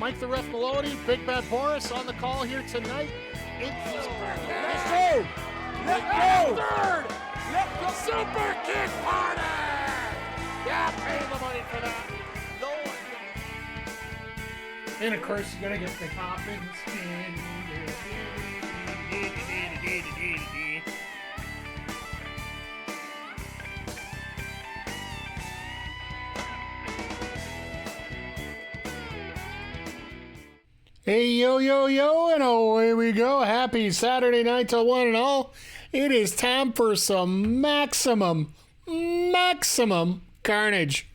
Mike the Ref Maloney, Big Bad Boris on the call here tonight. Let's go! Third! Let the Super Kick Party! Yeah, pay the money for that. No one. And of course, you're gonna get the Coppins. Hey, yo, yo, yo, and away we go. Happy Saturday night to one and all. It is time for some maximum carnage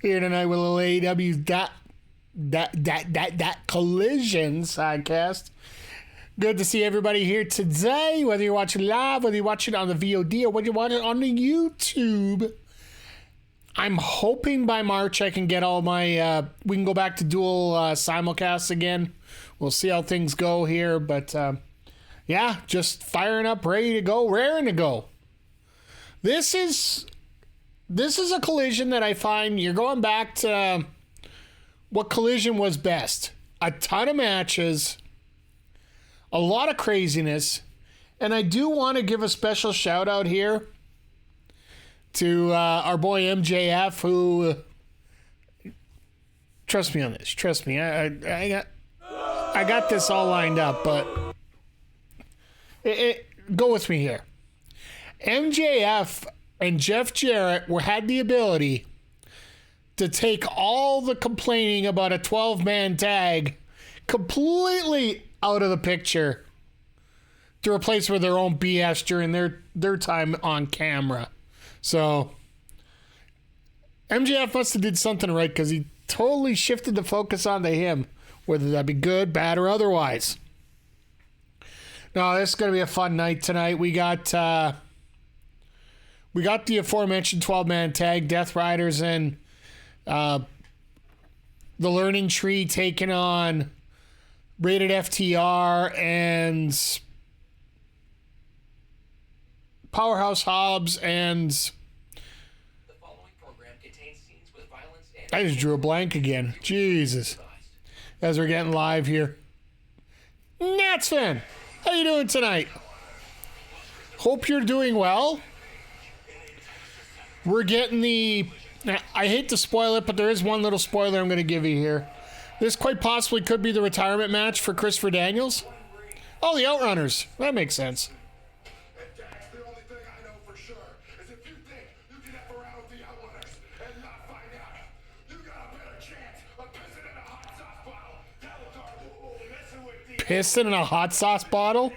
here tonight with a little AEW collision sidecast. Good to see everybody here today, whether you're watching live, whether you're watching on the VOD, or whether you're watching on the YouTube. I'm hoping by March I can get all my, we can go back to dual simulcasts again. We'll see how things go here, but yeah, just firing up, ready to go, raring to go. This is a collision that I find you're going back to what collision was best. A ton of matches, a lot of craziness, and I do want to give a special shout out here to our boy MJF, who, trust me on this, trust me, I got this all lined up, but go with me here. MJF and Jeff Jarrett had the ability to take all the complaining about a 12-man tag completely out of the picture to replace with their own BS during their time on camera. So MJF must have did something right, because he totally shifted the focus onto him, whether that be good, bad, or otherwise. No, this is going to be a fun night tonight. We got the aforementioned 12-man tag, Death Riders and the Learning Tree taking on Rated FTR and Powerhouse Hobbs and... The following program contains scenes with violence and... I just drew a blank again. Jesus. As we're getting live here. Nats fan, how you doing tonight? Hope you're doing well. We're getting the... I hate to spoil it, but there is one little spoiler I'm going to give you here. This quite possibly could be the retirement match for Christopher Daniels. Oh, the Outrunners. That makes sense. Piston in a hot sauce bottle? I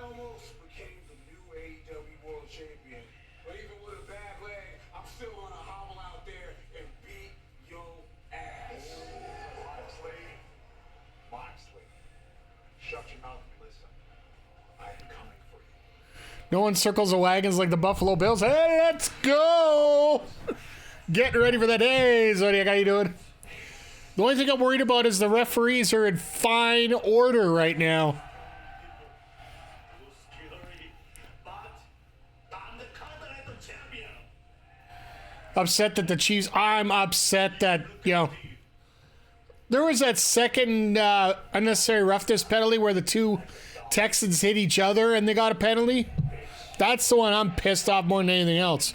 almost became the new AEW World Champion. But even with a bad leg, I'm still gonna hobble out there and beat your ass. Moxley, shut your mouth and listen. I am coming for you. No one circles the wagons like the Buffalo Bills. Hey, let's go! Getting ready for that. Hey, Zodiac, how you doing? The only thing I'm worried about is the referees are in fine order right now. Upset that the Chiefs... I'm upset that, there was that second unnecessary roughness penalty where the two Texans hit each other and they got a penalty. That's the one I'm pissed off more than anything else.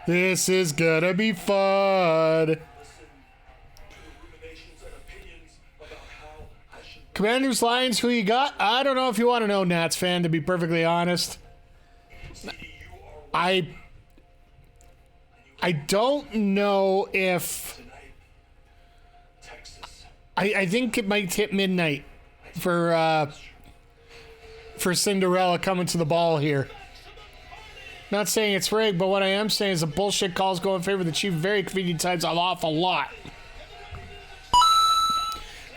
This is gonna be fun. Commanders, Lions, who you got? I don't know if you want to know, Nats fan, to be perfectly honest. I don't know if... I think it might hit midnight for Cinderella coming to the ball here. Not saying it's rigged, but what I am saying is the bullshit calls go in favor of the Chiefs very convenient times an awful lot.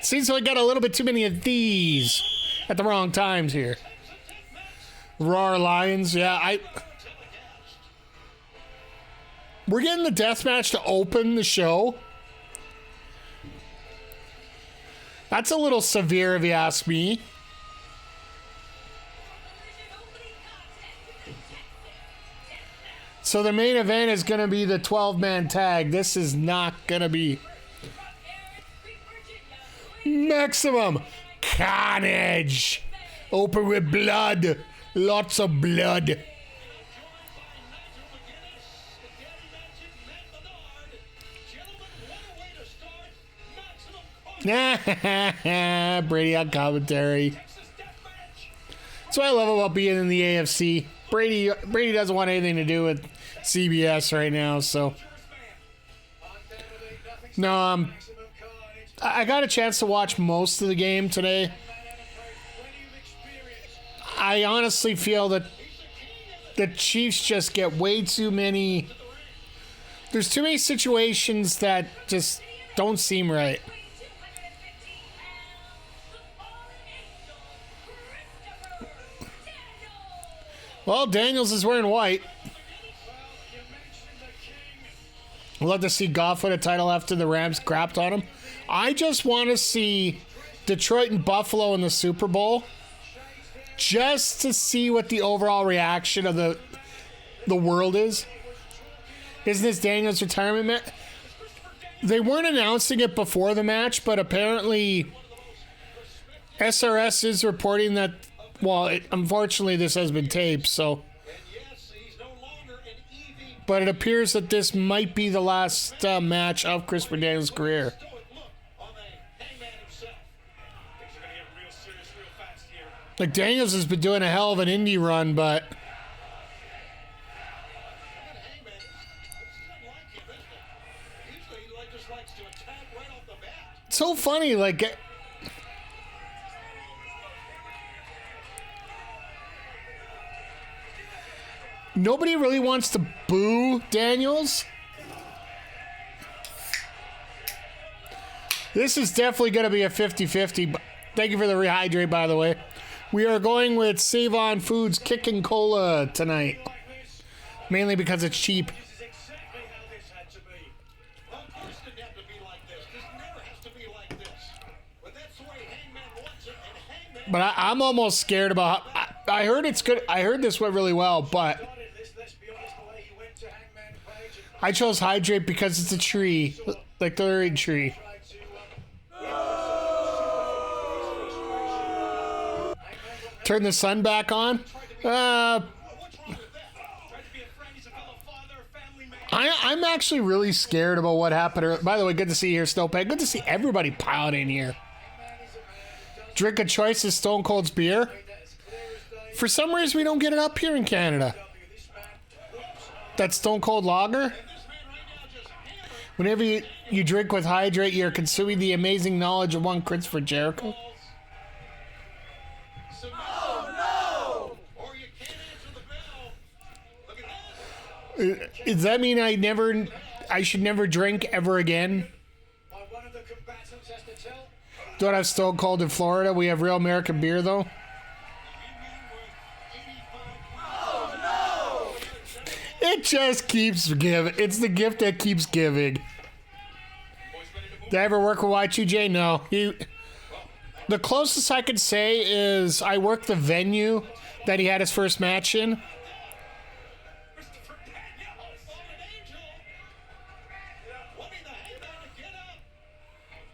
Seems like I got a little bit too many of these at the wrong times here. Roar Lions, yeah, We're getting the death match to open the show. That's a little severe if you ask me. So the main event is going to be the 12-man tag. This is not going to be Maximum Carnage. Open with blood. Lots of blood. Brady on commentary. That's what I love about being in the AFC. Brady doesn't want anything to do with CBS right now, so no. I got a chance to watch most of the game today. I honestly feel that the Chiefs just get way too many. There's too many situations that just don't seem right. Well, Daniels is wearing white. I'd love to see Goff win a title after the Rams crapped on him. I just want to see Detroit and Buffalo in the Super Bowl, just to see what the overall reaction of the world is. Isn't this Daniels' retirement match? They weren't announcing it before the match, but apparently SRS is reporting that. Well, unfortunately, this has been taped, so. But it appears that this might be the last match of Chris Daniels' career. Like, Daniels has been doing a hell of an indie run, but. It's so funny, like. Nobody really wants to boo Daniels. This is definitely going to be a 50-50. Thank you for the rehydrate, by the way. We are going with Save On Foods Kickin' Cola tonight. Mainly because it's cheap. But I'm almost scared about... I heard it's good. I heard this went really well, but... I chose Hydrate because it's a tree. Like the Larry tree. Turn the sun back on? I'm actually really scared about what happened. By the way, good to see you here, Snowpack. Good to see everybody piling in here. Drink of choice is Stone Cold's beer. For some reason, we don't get it up here in Canada. That's Stone Cold Lager. Whenever you drink with Hydrate, you're consuming the amazing knowledge of one Christopher Jericho. Does that mean I should never drink ever again? Don't have Stone Cold in Florida. We have real American beer, though. It just keeps giving. It's the gift that keeps giving. Did I ever work with Y2J? No. The closest I could say is I worked the venue that he had his first match in.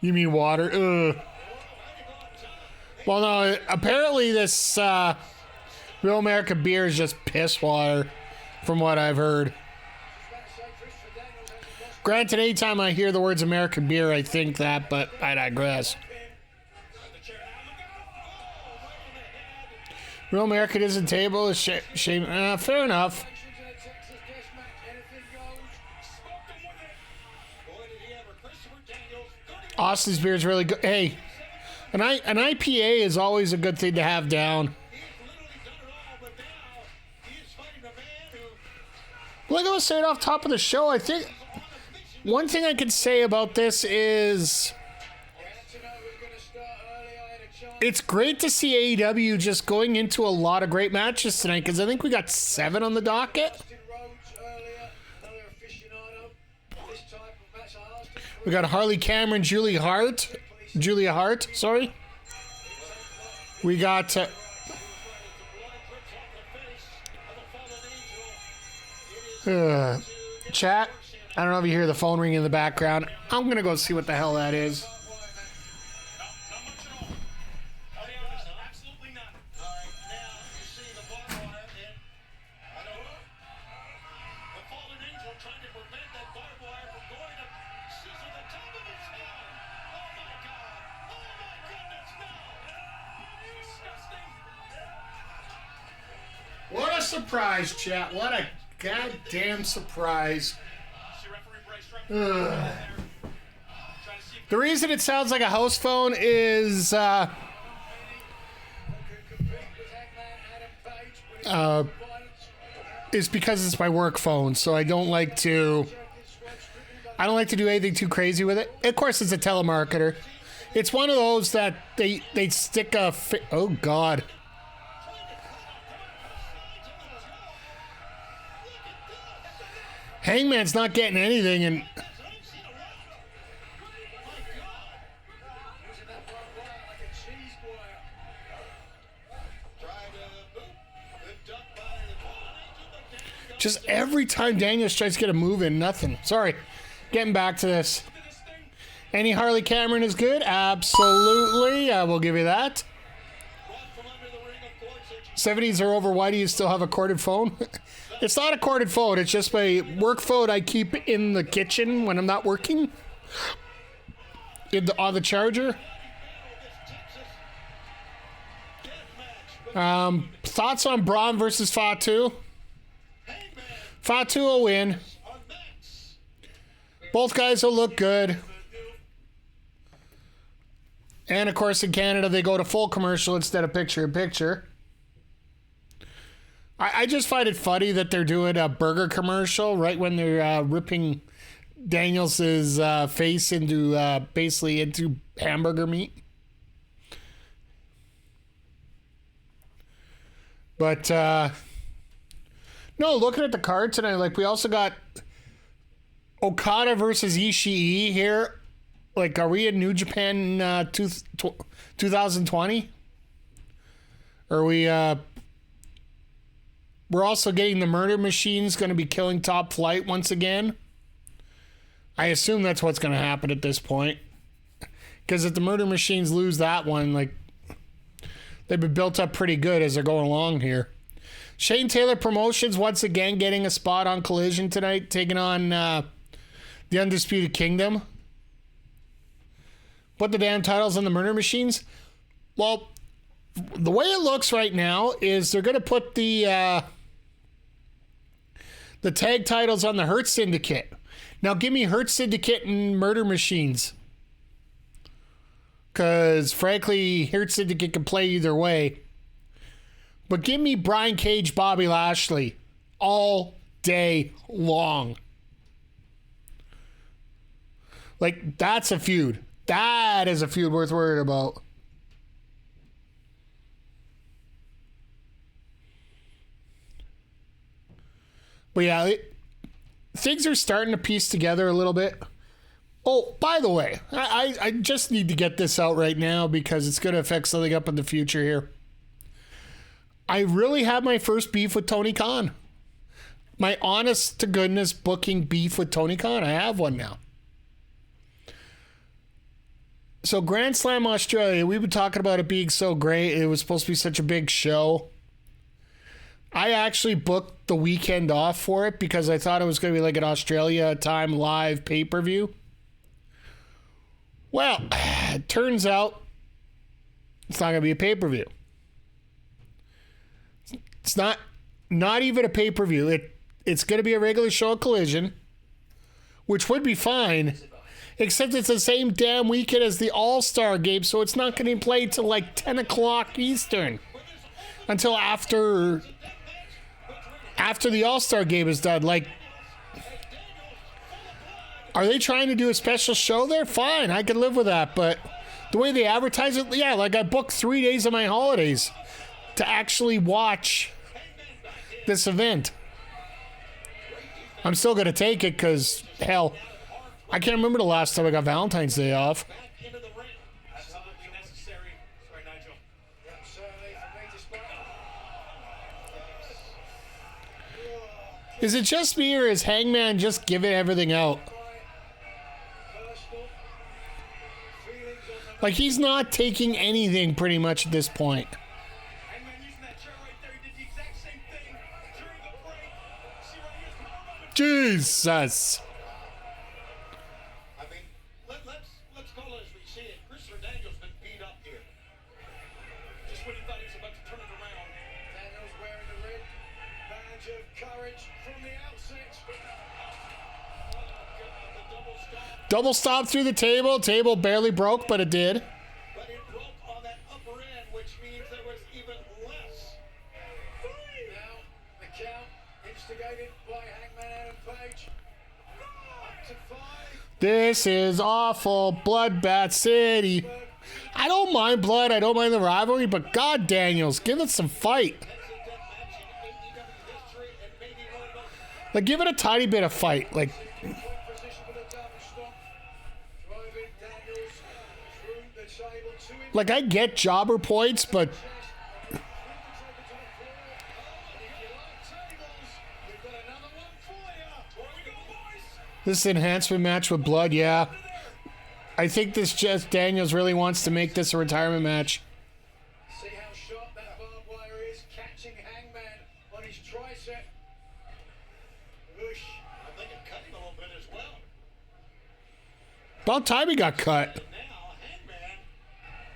You mean water? Ugh. Well, no. Apparently, this real American beer is just piss water. From what I've heard. Granted, anytime I hear the words American beer, I think that, but I digress. Real American isn't table. Is shame. Fair enough. Austin's beer is really good. Hey, an IPA is always a good thing to have down. Like I was saying off top of the show, I think one thing I could say about this is it's great to see AEW just going into a lot of great matches tonight because I think we got 7 on the docket. We got Harley Cameron, Julia Hart, sorry. We got chat. I don't know if you hear the phone ring in the background. I'm going to go see what the hell that is. What a surprise, chat. What a goddamn surprise. Ugh. The reason it sounds like a house phone is because it's my work phone, so I don't like to do anything too crazy with it. Of course, it's a telemarketer. It's one of those that they stick a oh god. Hangman's not getting anything, and just every time Daniels tries to get a move in, nothing. Sorry. Getting back to this. Any Harley Cameron is good? Absolutely. I will give you that. 70s are over. Why do you still have a corded phone? It's not a corded phone. It's just my work phone I keep in the kitchen when I'm not working. On the charger. Thoughts on Braun versus Fatu? Fatu will win. Both guys will look good. And of course in Canada they go to full commercial instead of picture-in-picture. I just find it funny that they're doing a burger commercial right when they're ripping Daniels' face into basically into hamburger meat. But no, looking at the card tonight, like we also got Okada versus Ishii here. Like, are we in New Japan 2020? Are we? We're also getting the Murder Machines going to be killing Top Flight once again. I assume that's what's going to happen at this point. Because if the Murder Machines lose that one, like, they've been built up pretty good as they're going along here. Shane Taylor Promotions once again getting a spot on Collision tonight, taking on the Undisputed Kingdom. Put the damn titles on the Murder Machines. Well, the way it looks right now is they're going to put the tag titles on the Hurt Syndicate. Now give me Hurt Syndicate and Murder Machines. Because frankly, Hurt Syndicate can play either way. But give me Brian Cage, Bobby Lashley all day long. Like, that's a feud. That is a feud worth worrying about. But yeah, things are starting to piece together a little bit. Oh, by the way, I just need to get this out right now because it's going to affect something up in the future here. I really had my first beef with Tony Khan. My honest to goodness booking beef with Tony Khan. I have one now. So Grand Slam Australia, we've been talking about it being so great. It was supposed to be such a big show. I actually booked the weekend off for it because I thought it was going to be like an Australia time live pay-per-view. Well, it turns out it's not going to be a pay-per-view. It's not even a pay-per-view. It's going to be a regular show at Collision, which would be fine, except it's the same damn weekend as the All-Star game, so it's not going to be played till like 10 o'clock Eastern until after the All-Star game is done. Like, are they trying to do a special show there? Fine, I can live with that. But the way they advertise it, yeah, like I booked 3 days of my holidays to actually watch this event. I'm still going to take it because, hell, I can't remember the last time I got Valentine's Day off. Back into the ring. Absolutely necessary. Sorry, Nigel. Yep, certainly for me to spot. Is it just me or is Hangman just giving everything out? Personal feelings on the Like he's not taking anything pretty much at this point. Hangman using that chair right there. He did the exact same thing during the break. See right here's powerbomb. Jesus. I mean, let's call it as we see it. Christopher Daniels been beat up here. Just when he thought he was about to turn it around. Daniels wearing the red badge of courage from the outset. Oh, God, the double stop. Double stop through the table. Table barely broke, but it did. But it broke on that upper end, which means there was even less. Now the count instigated by Hangman Adam Page. Up to 5. This is awful. Bloodbath City. I don't mind blood. I don't mind the rivalry, but God, Daniels, give it some fight. That's a death match in AEW history and maybe one of those. Like, give it a tiny bit of fight. Like, Point position with a double stomp. Driving Daniels through the table to him. like I get jobber points, but this enhancement match with blood, yeah. I think this just Daniels really wants to make this a retirement match. See how sharp that barbed wire is, catching Hangman on his tricep. Whoosh. I think it cut him a little bit as well. About time he got cut. And now, Hangman,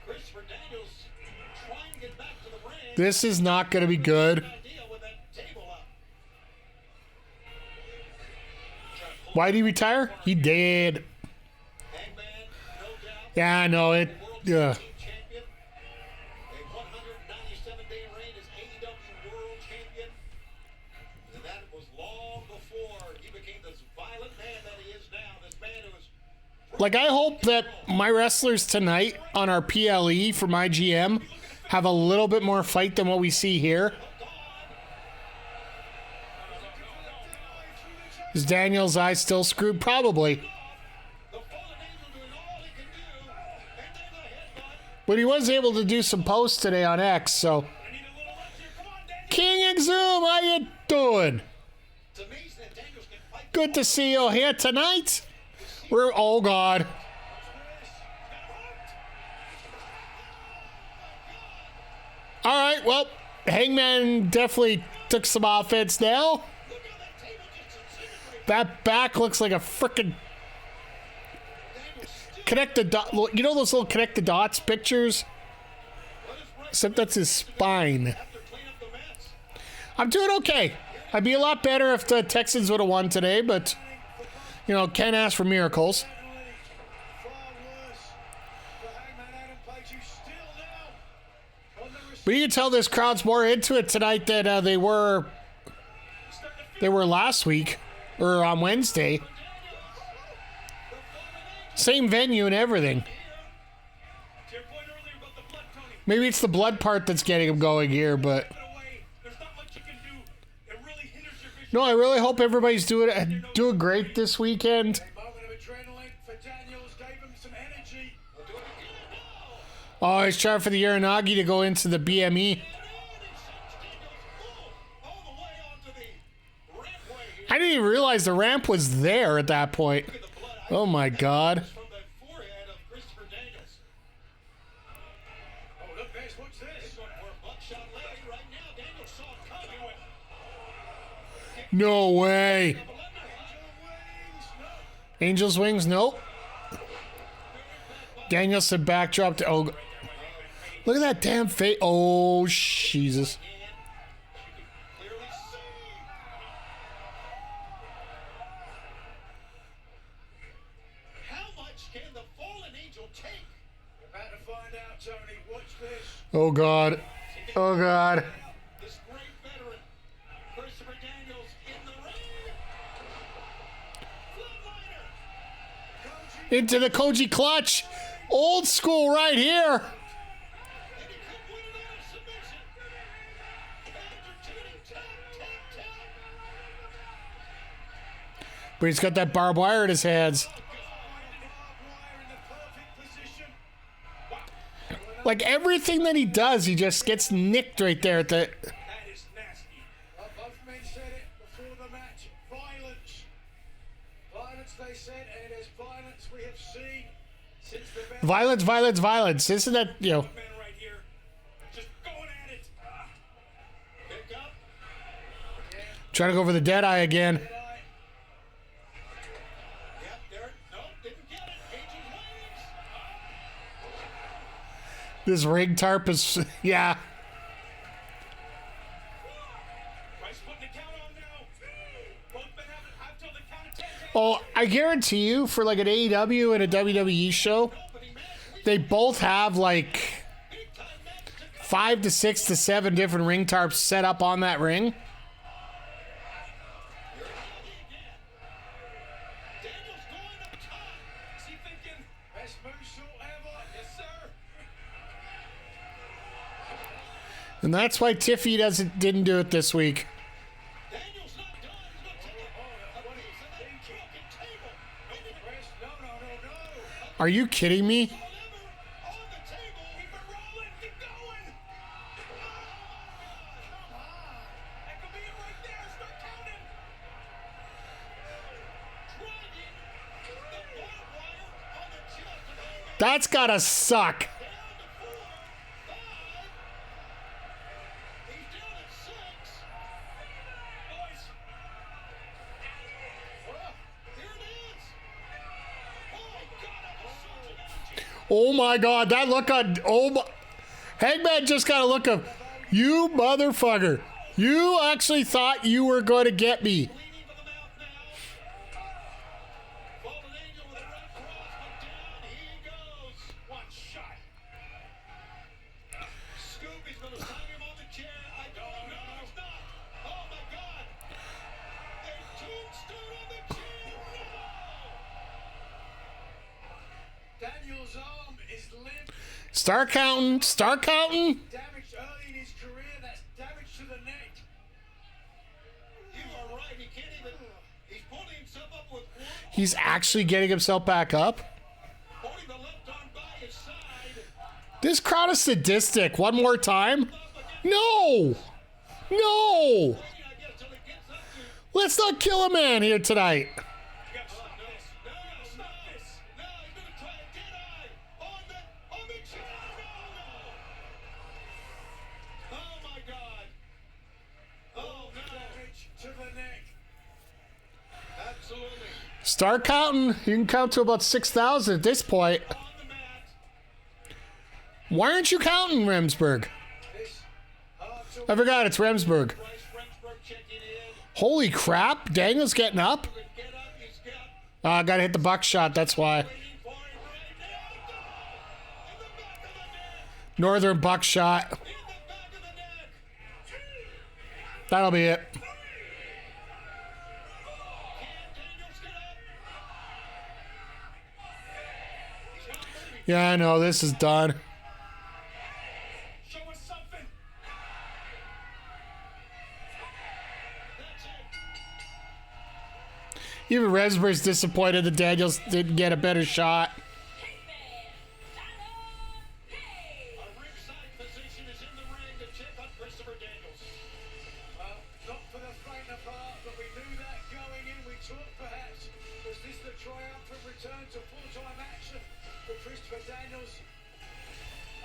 Christopher Daniels trying to get back to the ring. This is not going to be good. Idea with that table up. Why did he retire? He did. Hangman, no doubt. Yeah, I know it. World Yeah. Team Champion. A 197-day reign as AEW World Champion. And that was long before he became this violent man that he is now. This man who is Like, I hope that my wrestlers tonight on our PLE for my GM have a little bit more fight than what we see here. Is Daniel's eye still screwed? Probably. the fallen angel doing all he can do. And then the headbutt. But he was able to do some posts today on X, so. I need a little lunch here. Come on, Daniel. King Exum, how you doing? It's amazing that Daniels can fight. Good to see you here tonight. We're, oh God. All right, well, Hangman definitely took some offense now. Look how that table just disintegrated. That back looks like a frickin' Daniels still connect the dot. You know those little connect the dots pictures? let his right Except that's his spine. after cleaning up the mess. I'm doing okay. I'd be a lot better if the Texans would have won today, but you know, can't ask for miracles. Far worse for Hangman Adam Page, who's still now on the But you can tell this crowd's more into it tonight than they were last week or on Wednesday. Same venue and everything. To your point earlier about the blood, Tony. Maybe it's the blood part that's getting them going here, but Put it away. There's not much you can do. It really hinders your vision. no, I really hope everybody's doing great this weekend. A moment of adrenaline for Daniels, gave him some energy. We'll do it again. Oh, he's trying for the Uranagi to go into the BME. And he sends Daniels all the way onto the rampway here. I didn't even realize the ramp was there at that point. Look at the blood. Oh my God. From the forehead of Christopher Daniels. Oh, look, Bass, what's this? He's going for a buckshot leg right now. Daniels saw it coming. No way. Wings. No. Angel's wings, nope. Danielson backdrop to oh. Look at that damn face. Oh Jesus. And you can clearly see. How much can the fallen angel take? We're about to find out, Tony. Watch this. Oh God. Oh God. This great veteran, Christopher Daniels, in the ring. Flatliner. Into the Koji clutch. Old school right here. And he could win it out of submission. Entertaining tap, tap, tap. But he's got that barbed wire in his hands. God. Like everything that he does, he just gets nicked right there at the. That is nasty. Both men said it before the match. Violence. Violence, they said, and as violence we have seen since the best Violence, violence, violence. Isn't that, you know? men right here. Just going at it. Pick up. Trying to go for the dead eye again. Yep, there. Nope, didn't get it. Page's wings. This ring tarp is, yeah. Price putting the count on now. Both men have till the count of 10. Oh, I guarantee you, for like an AEW and a WWE show, they both have like 5 to 6 to 7 different ring tarps set up on that ring. Daniels going up top. Is he thinking best moonsault ever? Yes, sir. And that's why Tiffy didn't do it this week. Daniels not done. He's going to take a piece of that broken table. Press. No. Are you kidding me? Lever on the table. Keep it rolling. Keep going. Come on. That could be it right there. Start counting. Dragging the barbed wire on the chest of Hangman. That's gotta suck. Down to 4, 5. He's down at 6. Boys. Here it is. Oh my God, that was such an energy. Oh my God, that look on, oh my, Hangman just got a look of, you motherfucker. You actually thought you were going to get me. Bleeding from the mouth now. Fallen Angel with a red cross, but down he goes. One shot. Scoop is going to slam him on the chair. I don't know. It's not. Oh my God. A tombstone on the chair. No. Daniel's arm is limp. Start counting, start counting. Damage early in his career. That's damage to the neck. You are right. He can't even. He's pulling himself up with one. He's actually getting himself back up. Holding the left arm by his side. This crowd is sadistic. One more time. No. No. I guess till he gets up to. Let's not kill a man here tonight. You gotta stop this. No, Stop this. no, he's going to try a dead eye on the chair. No, no. Oh my God. Oh no. Damage to the neck. Absolutely. Start counting. You can count to about 6,000 at this point. On the mat. Why aren't you counting, Remsburg? This hard to I forgot it's Remsburg. Bryce Remsburg checking in. Holy crap. Daniel's getting up. Get up. He's got I gotta hit the buckshot. That's why. waiting for him right now. In the back of the neck. Northern buckshot. In the back of the neck. That'll be it. Can Daniels get up? He's not moving. Yeah, I know. This is done. show us something. That's it. Even Remsburg's disappointed that Daniels didn't get a better shot. A ringside physician is in the ring to check on Christopher Daniels. Not for the faint of heart, but we knew that going in. We thought perhaps, was this the triumphant return to full-time action for Christopher Daniels?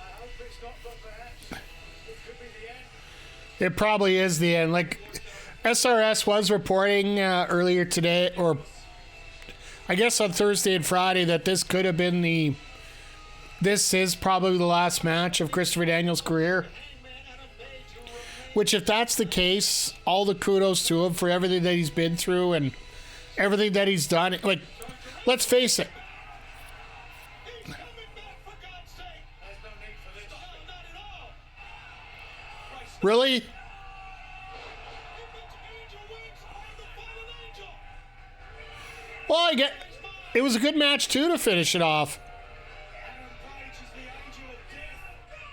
I hope it's not, but perhaps it could be the end. It probably is the end. Like, SRS was reporting earlier today, or I guess on Thursday and Friday, that this could have been this is probably the last match of Christopher Daniels' career. Hangman Adam Page, who remains Which, if that's the case, all the kudos to him for everything that he's been through and everything that he's done. Like, let's face it. He's coming back, for God's sake. There's no need for this. Not at all. Really? He puts angel wings on the fallen angel. Well, it was a good match, too, to finish it off. Adam Page is the angel of death.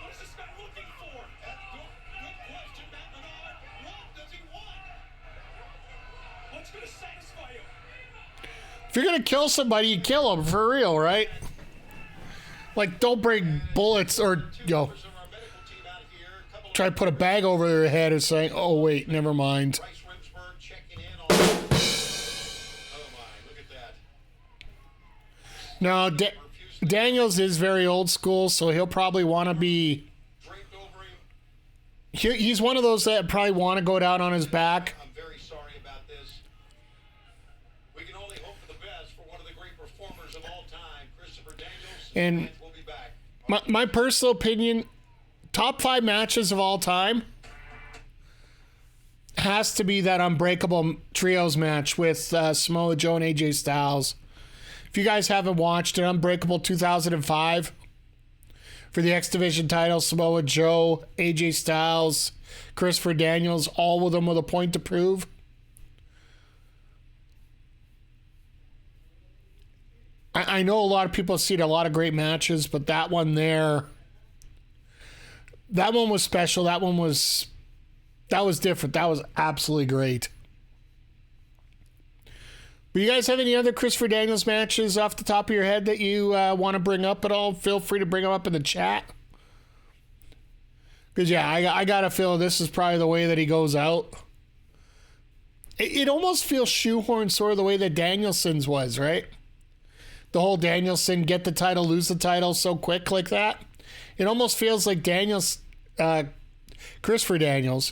What is this man looking for? Good question, Matt Menard. What does he want? What's going to satisfy him? If you're going to kill somebody, you kill them, for real, right? Like, don't bring bullets or, try to put a bag over their head and say, oh, wait, never mind. Bryce Remsburg checking in on. Oh my, look at that. No, Daniels is very old school, so he'll probably want to be... Draped over him. He's one of those that probably want to go down on his back. I'm very sorry about this. We can only hope for the best for one of the great performers of all time, Christopher Daniels. And We'll be back. my personal opinion, top 5 matches of all time has to be that Unbreakable Trios match with Samoa Joe and AJ Styles. If you guys haven't watched it, Unbreakable 2005 for the X Division title, Samoa Joe, AJ Styles, Christopher Daniels, all of them with a point to prove. I know a lot of people have seen a lot of great matches, but that one there, that one was special. That was different. That was absolutely great. But you guys have any other Christopher Daniels matches off the top of your head that you want to bring up at all? Feel free to bring them up in the chat. Because, yeah, I got to feel this is probably the way that he goes out. It almost feels shoehorned sort of the way that Danielson's was, right? The whole Danielson get the title, lose the title so quick like that. It almost feels like Christopher Daniels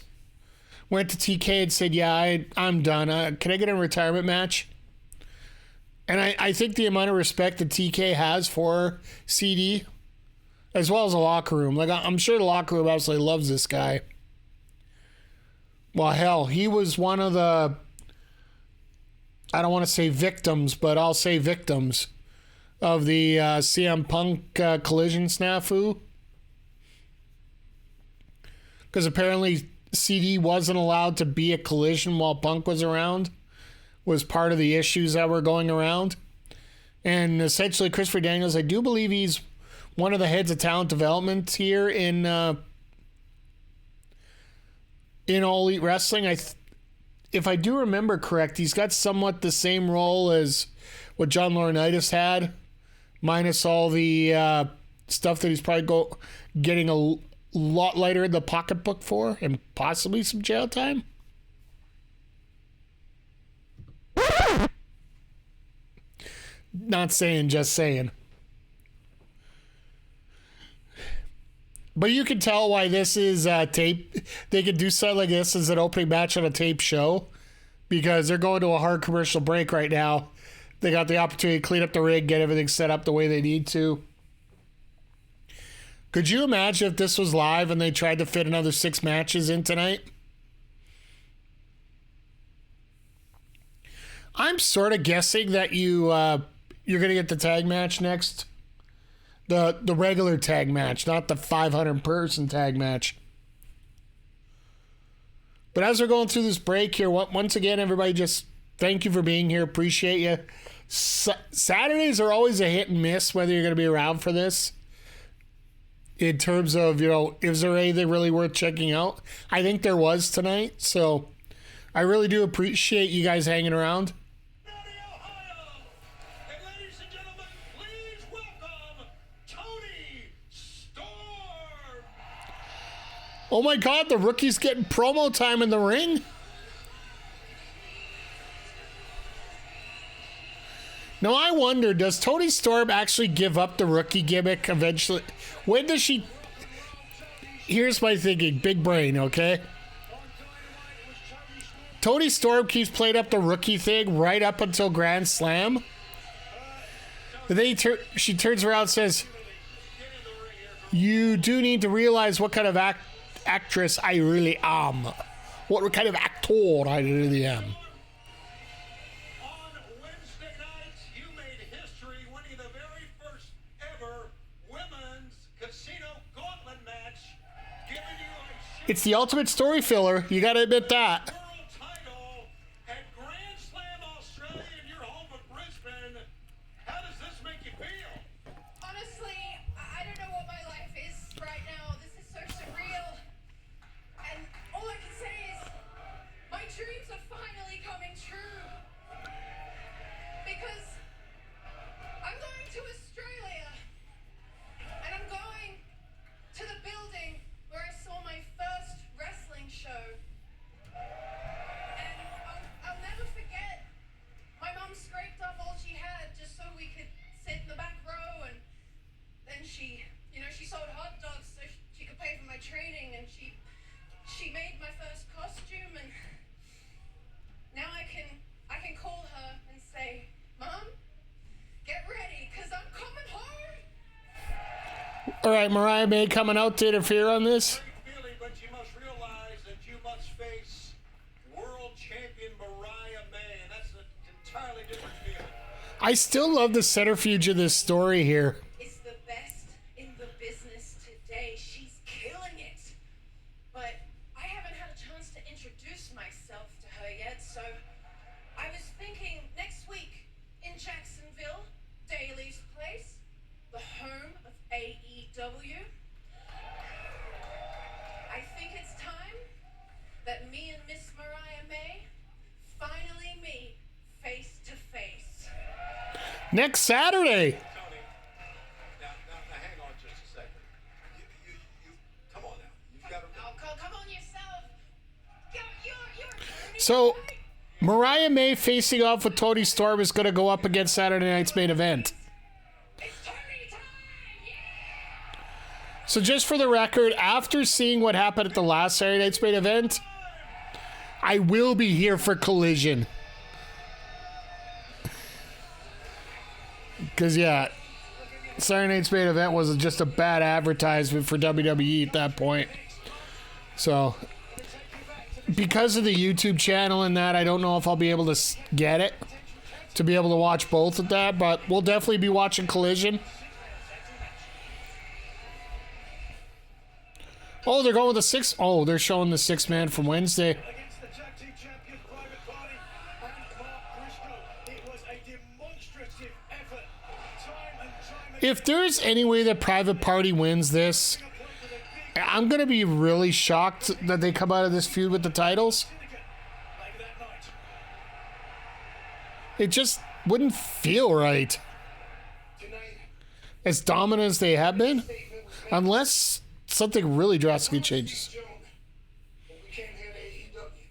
went to TK and said, yeah, I'm done. Can I get a retirement match? And I think the amount of respect that TK has for CD, as well as the locker room, like I'm sure the locker room absolutely loves this guy. Well, hell, he was one of the, I don't want to say victims, but I'll say victims of the CM Punk collision snafu. Because apparently CD wasn't allowed to be a collision while Punk was around. Was part of the issues that were going around. And essentially, Christopher Daniels, I do believe he's one of the heads of talent development here in All Elite Wrestling. If I do remember correct, he's got somewhat the same role as what John Laurinaitis had, minus all the stuff that he's probably getting a lot lighter in the pocketbook for, and possibly some jail time. Not saying, just saying. But you can tell why this is tape. They could do something like this as an opening match on a tape show, because they're going to a hard commercial break right now. They got the opportunity to clean up the rig, get everything set up the way they need to. Could you imagine if this was live and they tried to fit another 6 matches in tonight? I'm sort of guessing that you're going to get the tag match next. The regular tag match, not the 500-person tag match. But as we're going through this break here, once again, everybody, just thank you for being here. Appreciate you. Saturdays are always a hit and miss whether you're going to be around for this. In terms of, is there anything really worth checking out? I think there was tonight. So I really do appreciate you guys hanging around. Cincinnati, Ohio. And ladies and gentlemen, please welcome Tony Storm. Oh my God, the rookie's getting promo time in the ring. Now I wonder, does Tony Storm actually give up the rookie gimmick eventually? When does she... Here's my thinking, big brain, okay? Tony Storm keeps playing up the rookie thing right up until Grand Slam. And then she turns around and says, you do need to realize what kind of actress I really am. What kind of actor I really am. On Wednesday night, you made history winning the very first ever women's casino gauntlet match, giving you a It's the ultimate story filler. You got to admit that. world title at Grand Slam Australia in your home of Brisbane. How does this make you feel? Honestly, I don't know what my life is right now. This is so surreal. And all I can say is my dreams are finally coming true. Because I'm going to Australia All right, Mariah May coming out to interfere on this. Feeling, but you must realize that you must face world champion Mariah May, and that's an entirely different feeling. I still love the centrifuge of this story here. Is the best in the business today. She's killing it. But I haven't had a chance to introduce myself to her yet, so I was thinking next week in Jacksonville, Daly's Place, the home of AEW. I think it's time that me and Miss Mariah May finally meet face to face. Next Saturday. Tony, now hang on just a second. You come on now. You've got to. Oh, come on yourself. You're So, Mariah May facing off with Toni Storm is going to go up against Saturday night's main event. It's Tony time! Yeah! So just for the record, after seeing what happened at the last Saturday night's main event, I will be here for Collision. Because, yeah, Saturday night's main event was just a bad advertisement for WWE at that point. So, because of the YouTube channel and that, I don't know if I'll be able to get it to be able to watch both of that, but we'll definitely be watching Collision. Oh, they're going with the six. Oh, they're showing the 6-man from Wednesday. Against the tag team champions, Private Party and Mark Briscoe. It was a demonstrative effort. Time and time If there's any way that Private Party wins this, I'm going to be really shocked that they come out of this feud with the titles. later that night. It just wouldn't feel right. Tonight, As dominant as they have been, unless something really drastically changes. June, when we came here to AEW,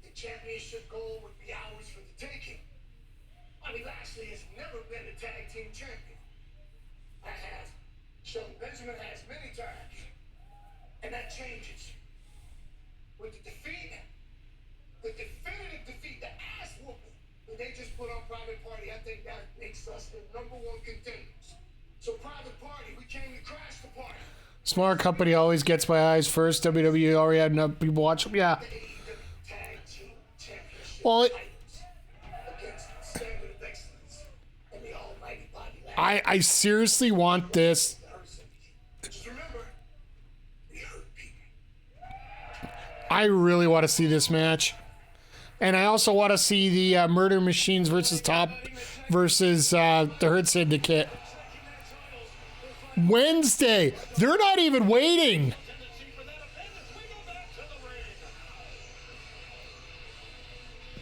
the championship goal would be ours for the taking. Bobby Lashley has never been a tag team champion. I have. Shelton Benjamin has many times. And that changes. With the defeat, the definitive defeat, the ass whooping that they just put on Private Party, I think that makes us the #1 contenders. So Private Party, we came to crash the party. Smart company always gets my eyes first. WWE already had enough people watch them. Yeah. The AEW Tag Team Championship Well, titles against the Standard of Excellence and the almighty Bobby Lashley. I seriously want this. Just remember, we hurt people. I really want to see this match. And I also want to see the Murder Machines versus Top versus the Hurt Syndicate. Wednesday. They're not even waiting.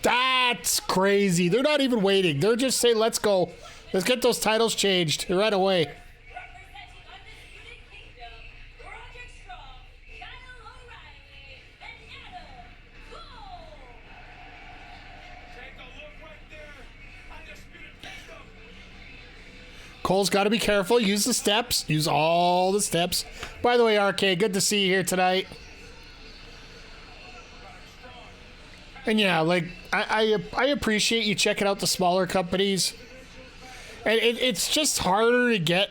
That's crazy. They're not even waiting. They're just saying, let's go. Let's get those titles changed right away. Representing Undisputed Kingdom, Roderick Strong, Kyle O'Reilly, and Adam Cole. Take a look right there. Undisputed Kingdom. Cole's got to be careful. Use the steps. Use all the steps. By the way, RK, good to see you here tonight. And yeah, like, I appreciate you checking out the smaller companies. And it's just harder to get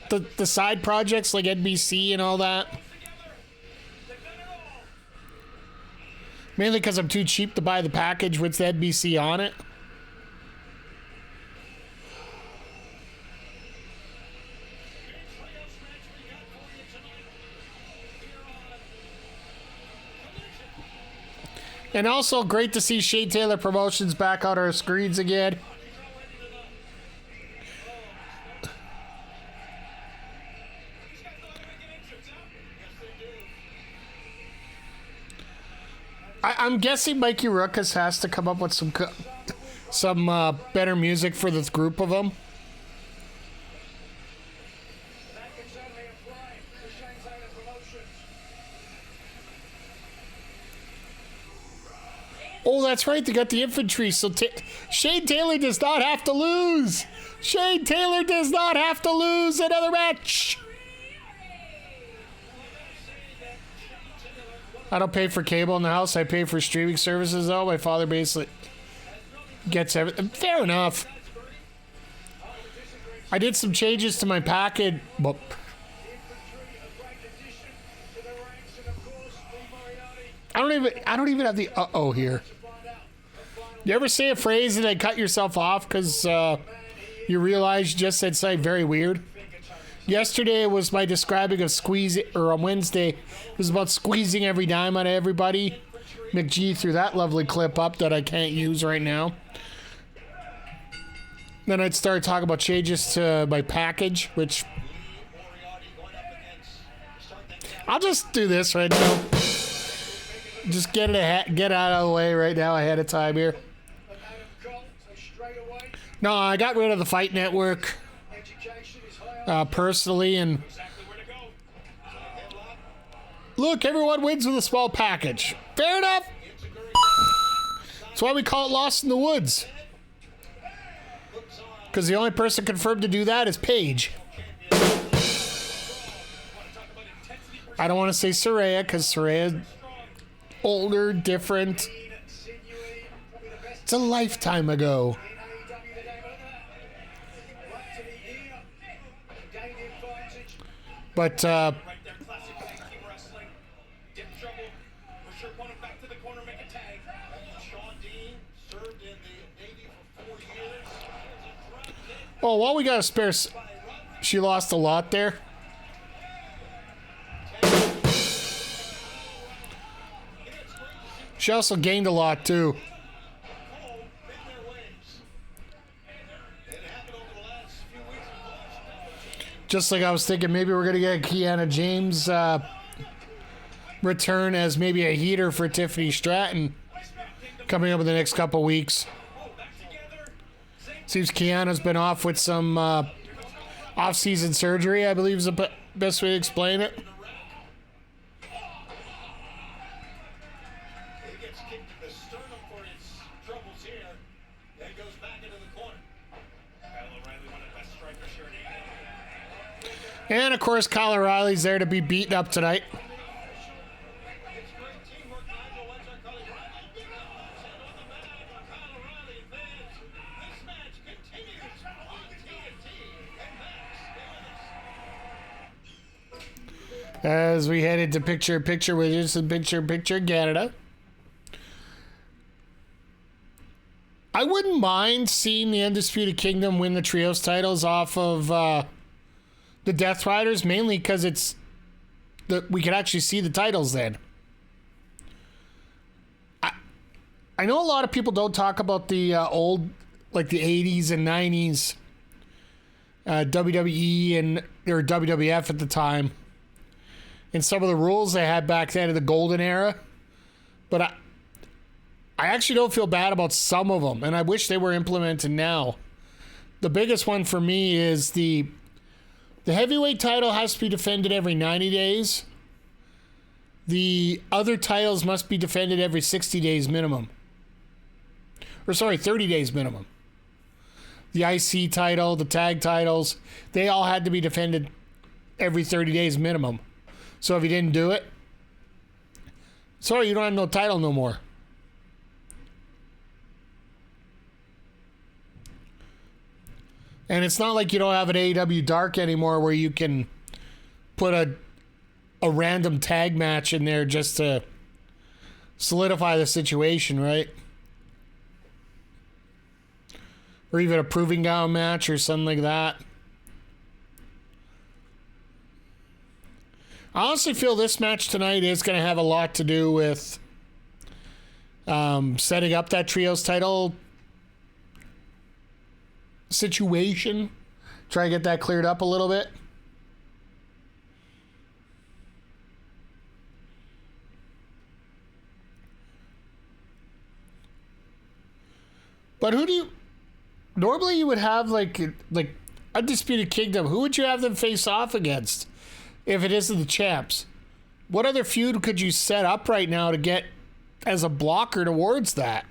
the side projects like NBC and all that. Mainly because I'm too cheap to buy the package with the NBC on it. And also great to see Shane Taylor Promotions back on our screens again. I'm guessing Mikey Ruckus has to come up with some better music for this group of them. That can certainly apply to Shane Taylor Promotions. Oh, that's right. They got the infantry. So Shane Taylor does not have to lose. Shane Taylor does not have to lose another match. I don't pay for cable in the house. I pay for streaming services, though. My father basically gets everything. Fair enough. I did some changes to my package. Well, don't even have the uh-oh here. You ever say a phrase and then cut yourself off because you realize you just said something very weird? Yesterday was my describing of squeezing, or on Wednesday, it was about squeezing every dime out of everybody. McGee threw that lovely clip up that I can't use right now. Then I'd start talking about changes to my package, which I'll just do this right now. Just get out of the way right now ahead of time here. No, I got rid of the Fight Network personally, and look, everyone wins with a small package. Fair enough. That's why we call it Lost in the Woods. Because the only person confirmed to do that is Paige. I don't want to say Saraya, because Saraya older, different. It's a lifetime ago. But oh, well, we got a spare. She lost a lot there. She also gained a lot too. Just like I was thinking, maybe we're gonna get a Kiana James return as maybe a heater for Tiffany Stratton coming up in the next couple weeks. Seems Kiana's been off with some off-season surgery, I believe is the best way to explain it. And, of course, Kyle O'Reilly's there to be beaten up tonight. As we head into picture-in-picture with Instant Picture-in-Picture Canada. I wouldn't mind seeing the Undisputed Kingdom win the Trios titles off of the Death Riders, mainly because we could actually see the titles then. I know a lot of people don't talk about the old, like the 80s and 90s WWE or WWF at the time, and some of the rules they had back then in the golden era. But I actually don't feel bad about some of them, and I wish they were implemented now. The biggest one for me is the heavyweight title has to be defended every 90 days. The other titles must be defended every 60 days minimum. Or sorry, 30 days minimum. The IC title, the tag titles, they all had to be defended every 30 days minimum. So if you didn't do it, sorry, you don't have no title no more. And it's not like you don't have an AEW Dark anymore where you can put a random tag match in there just to solidify the situation, right? Or even a proving ground match or something like that. I honestly feel this match tonight is going to have a lot to do with setting up that Trios title situation. Try to get that cleared up a little bit. But who do you... Normally you would have like Undisputed Kingdom. Who would you have them face off against if it isn't the champs? What other feud could you set up right now to get as a blocker towards that?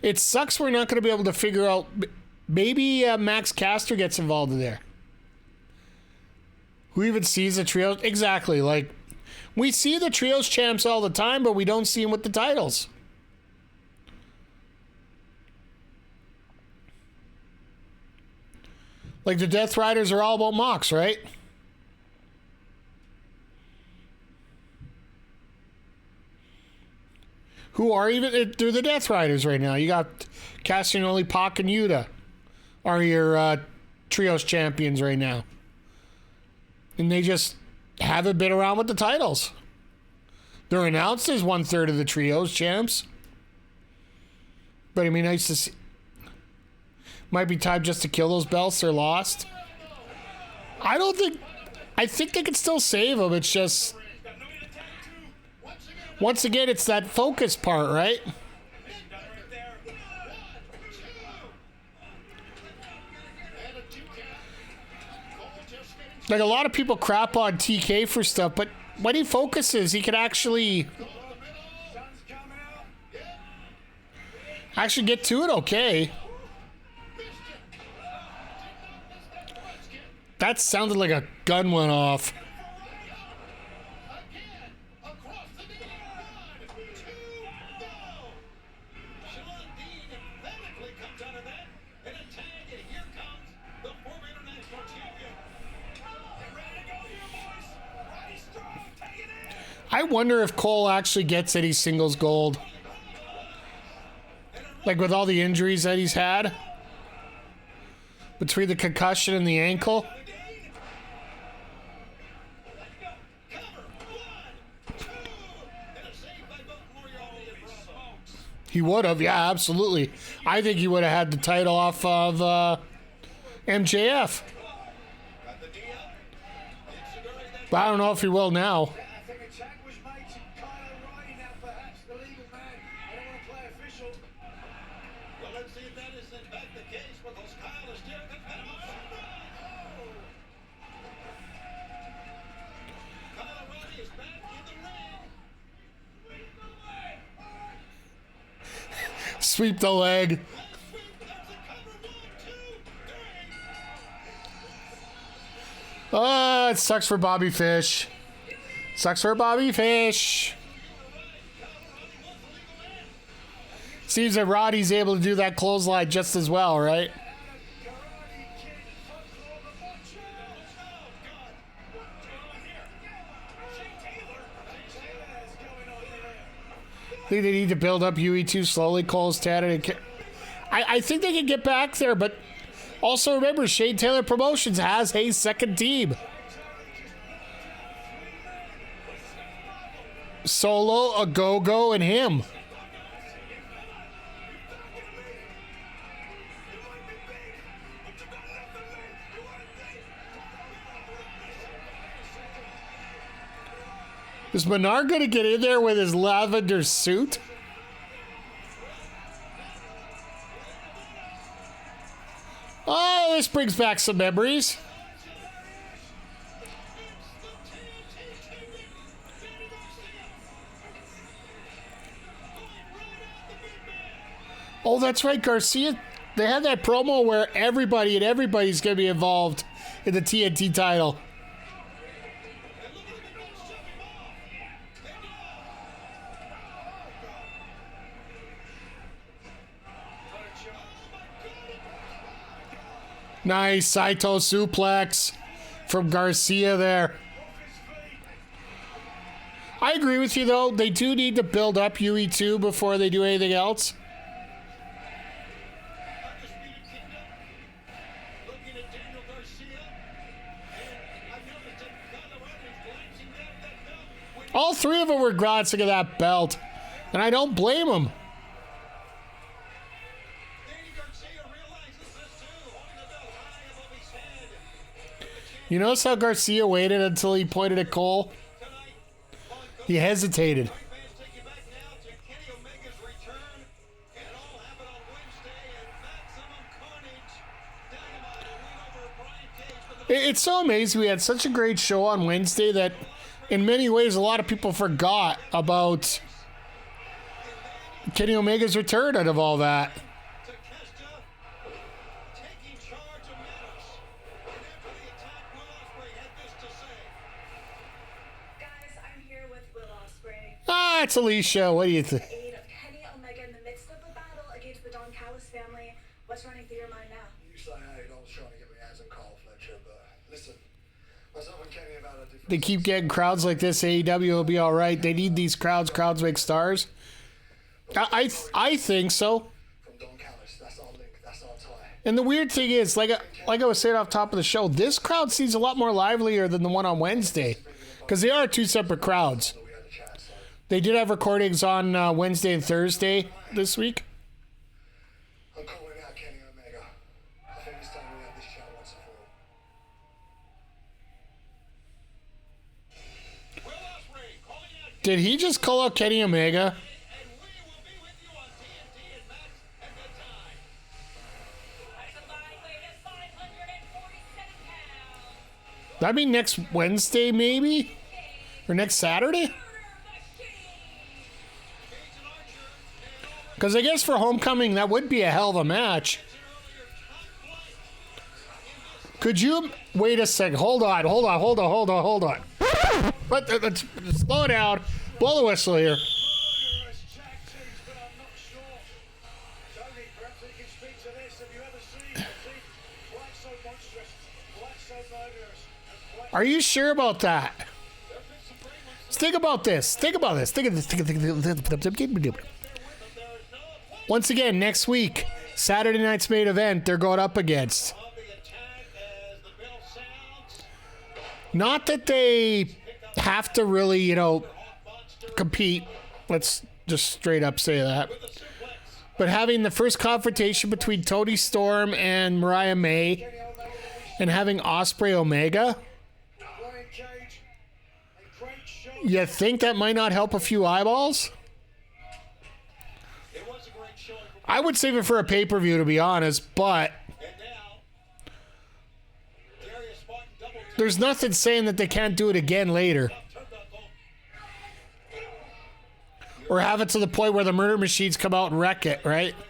It sucks we're not going to be able to figure out. Maybe Max Caster gets involved in there. Who even sees the trios? Exactly. Like, we see the trios champs all the time, but we don't see them with the titles. Like the Death Riders are all about Mox, right? Who are even... They're the Death Riders right now. You got Castagnoli, Pac, and Yuta are your trios champions right now. And they just haven't been around with the titles. They're announced as 1/3 of the trios champs. But it'd be nice to see. Might be time just to kill those belts. They're lost. I think they can still save them. It's just... Once again, it's that focus part, right? Like, a lot of people crap on TK for stuff, but when he focuses, he can actually get to it okay. That sounded like a gun went off. I wonder if Cole actually gets any singles gold. Like with all the injuries that he's had. Between the concussion and the ankle. He would have, yeah, absolutely. I think he would have had the title off of MJF. But I don't know if he will now. Sweep the leg. Oh, it sucks for Bobby Fish. Sucks for Bobby Fish. Seems that Roddy's able to do that clothesline just as well, right? I think they need to build up UE2 slowly. Cole's tatted. I think they can get back there, but also remember, Shane Taylor Promotions has a second team. Solo, a Go-Go, and him. Is Menard going to get in there with his lavender suit? Oh, this brings back some memories. Oh, that's right, Garcia. They had that promo where everybody's going to be involved in the TNT title. Nice Saito suplex from Garcia there. I agree with you, though. They do need to build up UE2 before they do anything else. All three of them were glancing at that belt, and I don't blame them. You notice how Garcia waited until he pointed at Cole? He hesitated. It's so amazing. We had such a great show on Wednesday that in many ways a lot of people forgot about Kenny Omega's return out of all that. Ah, it's Alicia. What do you think? Aid of Kenny Omega in the midst of the battle against the Don Callis family. What's running through your mind now? You say, hey, don't try to get my ass in call. they keep getting crowds like this, AEW will be all right. They need these crowds. Crowds make stars. I think so. From Don Callis, that's our link, that's our tie. And the weird thing is, like I was saying off top of the show, this crowd seems a lot more livelier than the one on Wednesday, because they are two separate crowds. We had a chat, so They did have recordings on Wednesday and Thursday this week. I'm calling out Kenny Omega. I think it's time we have this chat once and for all. Will Ospreay calling out, Did he just call out Kenny Omega? and we will be with you on TNT and Max at the time. At a combined weight of 547 pounds. That'd be next Wednesday, maybe? Or next Saturday? Murder Machine. Because I guess for Homecoming, that would be a hell of a match. Could you... Wait a second. Hold on. But let's slow down. Blow the whistle here. Murderous tag teams, but I'm not sure. Tony, perhaps you can speak to this. Have you ever seen a team quite so monstrous, quite so murderous, and quite Are you sure about that? Think about this. Think about this. Once again, next week, Saturday night's main event, they're going up against. On the attack as the bell sounds. Not that they have to really, compete. Let's just straight up say that. But having the first confrontation between Toni Storm and Mariah May, and having Ospreay Omega, Brian Cage, a great show. you think that might not help a few eyeballs? It was a great showing from I would save it for a pay-per-view, to be honest, but and now. Darius Martin double team there's nothing saying that they can't do it again later. turnbuckle. Or have it to the point where the murder machines come out and wreck it, right? Dub.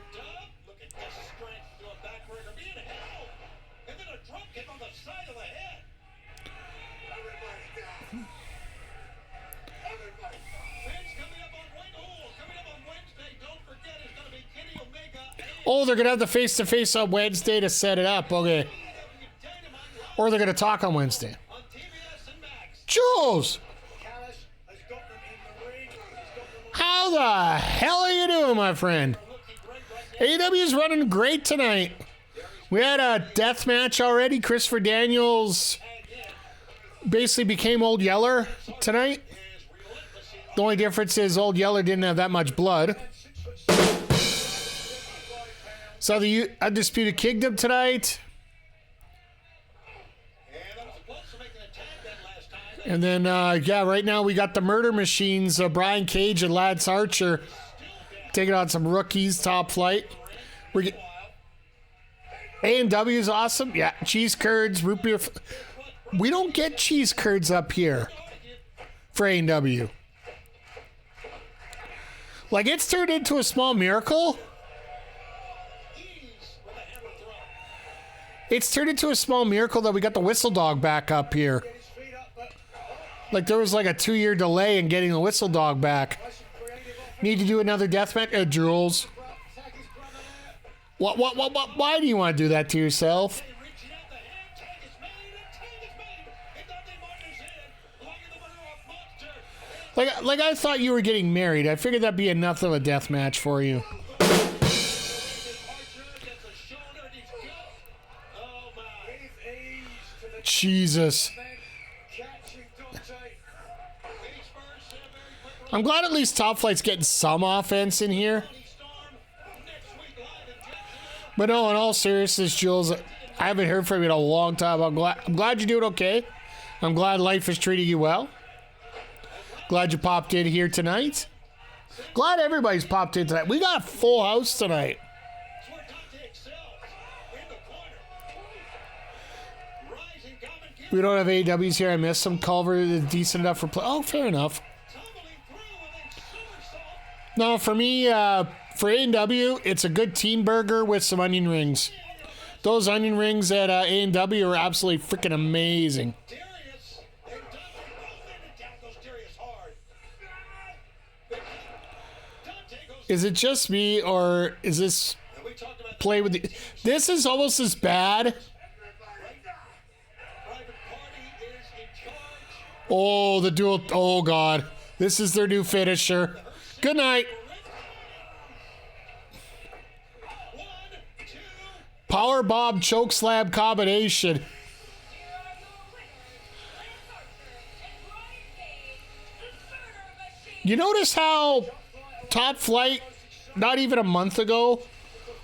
Look at this strength to a backbreaker. Being held. And then a drop kick on the side of the head. Everybody down. Everybody. Fans coming up on Wednesday. Don't forget it's going to be Kenny Omega and Oh, they're going to have the face-to-face on Wednesday to set it up. Okay. AEW Dynamite live Or they're going to talk on Wednesday. on TBS and Max. Jules, Callis has got them in the ring. He's got them how the hell are you doing, my friend? Looking great right now. AEW is running great tonight. We had a death match already. Christopher Daniels basically became Old Yeller tonight. Is relentlessly The only difference is Old Yeller didn't have that much blood. So the Undisputed Kingdom tonight. and that was close to making a tag that last time. And then, right now we got the Murder Machines, Brian Cage and Lance Archer taking on some rookies, Top Flight. We get A&W is awesome. Yeah, cheese curds, root beer. We don't get cheese curds up here for A&W. Like, it's turned into a small miracle. Ease with a hammer throw. It's turned into a small miracle that we got the Whistle Dog back up here. his feet up, but Like, there was like a 2-year delay in getting the Whistle Dog back. nice and creative off Need to do another death match, Jules. attack his brother there. What? Why do you want to do that to yourself? Reaching out the hand, tag is made, and tag is made. And Dante Martin is in, blocking the murder of Monster. Like I thought you were getting married. I figured that'd be enough of a death match for you. Archer gets a shoulder, and he's good. Oh my. With ease to the Jesus. men, catching Dante. Spurs, very quick. I'm glad at least Top Flight's getting some offense in here. Storm next week live in Jacksonville. But no, in all seriousness, Jules, I haven't heard from you in a long time. I'm glad you're doing okay. I'm glad life is treating you well. Glad you popped in here tonight. Glad everybody's popped in tonight. We got a full house tonight. It's where Dante excels. In the corner. Rising common kick. We don't have AWs here. I missed some. Culver is decent enough for play. Oh, fair enough. Tumbling through with a somersault. No, for me, for A&W, it's a good teen burger with some onion rings. Those onion rings at A&W are absolutely freaking amazing. Darius and Dante both in and down goes Darius hard. Dante goes. Is it just me, or is this And we talked about play with the... This is almost as bad. Private Party is in charge. Oh, the dual. Oh, God. This is their new finisher. Good night. Power bomb choke slam combination. You notice how Top Flight, not even a month ago,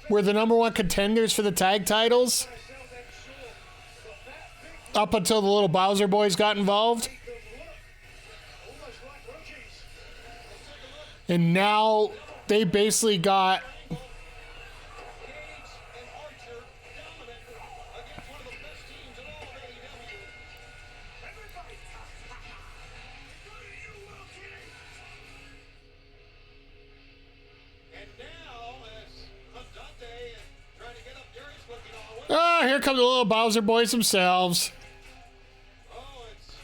were the number one contenders for the tag titles? Up until the little Bowser boys got involved. And now they basically got here come the little Bowser boys themselves. Oh, it's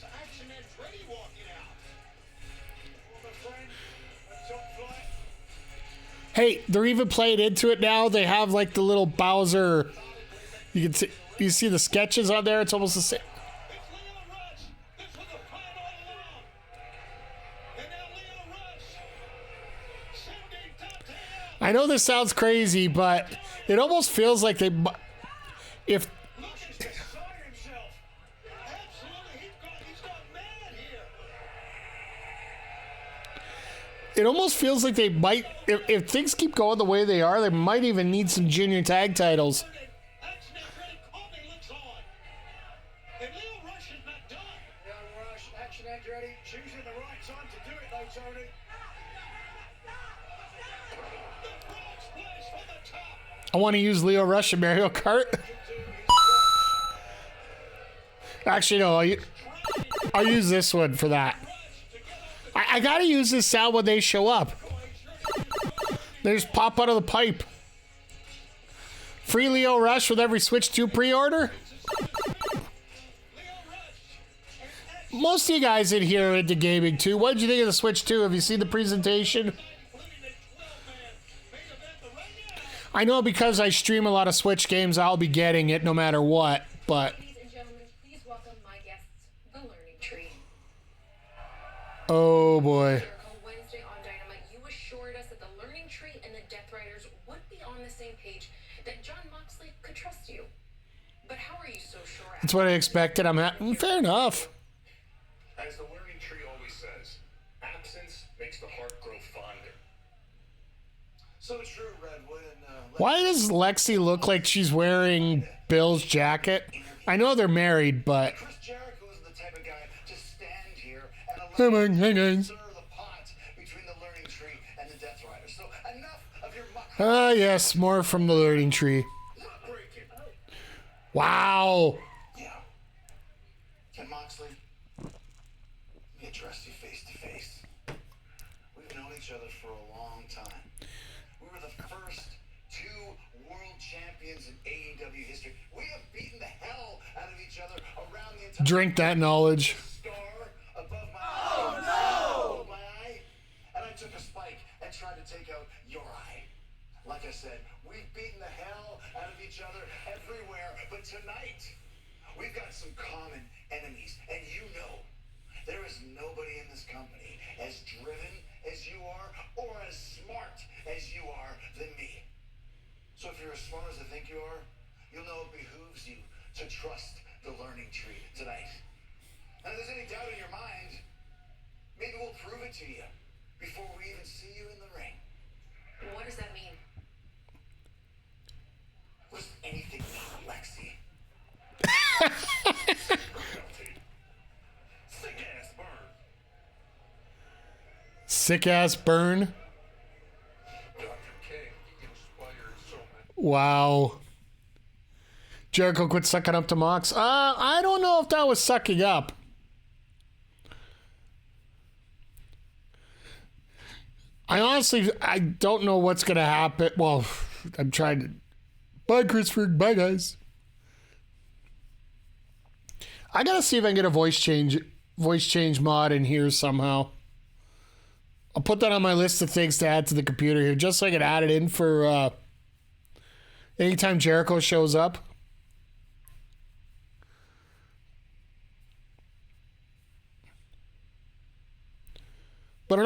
Action Andretti walking out. Hey, they're even playing into it now. They have like the little Bowser. You see the sketches on there. It's almost the same. It's Leo Rush. This was a plan all along. And now Leo Rush. Sending top to hell. I know this sounds crazy, but it almost feels like if Look at this side himself. Absolutely. He's gone mad here. it almost feels like they might, if things keep going the way they are, they might even need some junior tag titles. Action Andretti Courtney looks on. And Leo Rush is not done. Leo Rush, Action Andretti, choosing the right time to do it though, Tony. The frog splash from the top. I want to use Leo Rush in Mario Kart. Actually, no, I'll use this one for that. I gotta use this sound when they show up. They just pop out of the pipe. Free Leo Rush with every Switch 2 pre-order. Most of you guys in here are into gaming too. What did you think of the Switch 2? Have you seen the presentation? I know because I stream a lot of Switch games, I'll be getting it no matter what, but... Ladies and gentlemen, please welcome my guests, the Learning Tree. Oh boy. On Wednesday on Dynamite, you assured us that the Learning Tree and the Death Riders would be on the same page, that John Moxley could trust you. But how are you so sure? That's what I expected. Fair enough. As the Learning Tree always says, absence makes the heart grow fonder. So true, Redwood. And Why does Lexi look like she's wearing Bill's jacket? I know they're married, but... Chris Jericho is the type of guy to stand here and Hey, allow man, hey, guys. stir the pot between the Learning Tree and the Death Riders. So enough of your muck. Ah, yes, more from the Learning Tree. Breaking. Wow. Yeah. Ken Moxley, let me address you face to face. We've known each other for a long time. We were the first two world champions in AEW history. We have beaten the hell out of each other around the entire Drink that knowledge. star above my eye. Oh no! My eye, and I took a spike and tried to take out your eye. Like I said, we've beaten the hell out of each other everywhere, but tonight we've got some common enemies, and you know there is nobody in this company as driven as you are or as smart as you are than me. So if you're as smart as I think you are, you'll know it behooves you to trust the Learning Tree tonight. And if there's any doubt in your mind, maybe we'll prove it to you before we even see you in the ring. What does that mean? Was anything not Lexi? Sick ass burn. Sick ass burn. Dr. King inspired so many. Wow. Jericho quit sucking up to Mox. I don't know if that was sucking up. I don't know what's going to happen. Well, I'm trying to... Bye, Christopher. Bye, guys. I got to see if I can get a voice change mod in here somehow. I'll put that on my list of things to add to the computer here, just so I can add it in for anytime Jericho shows up. But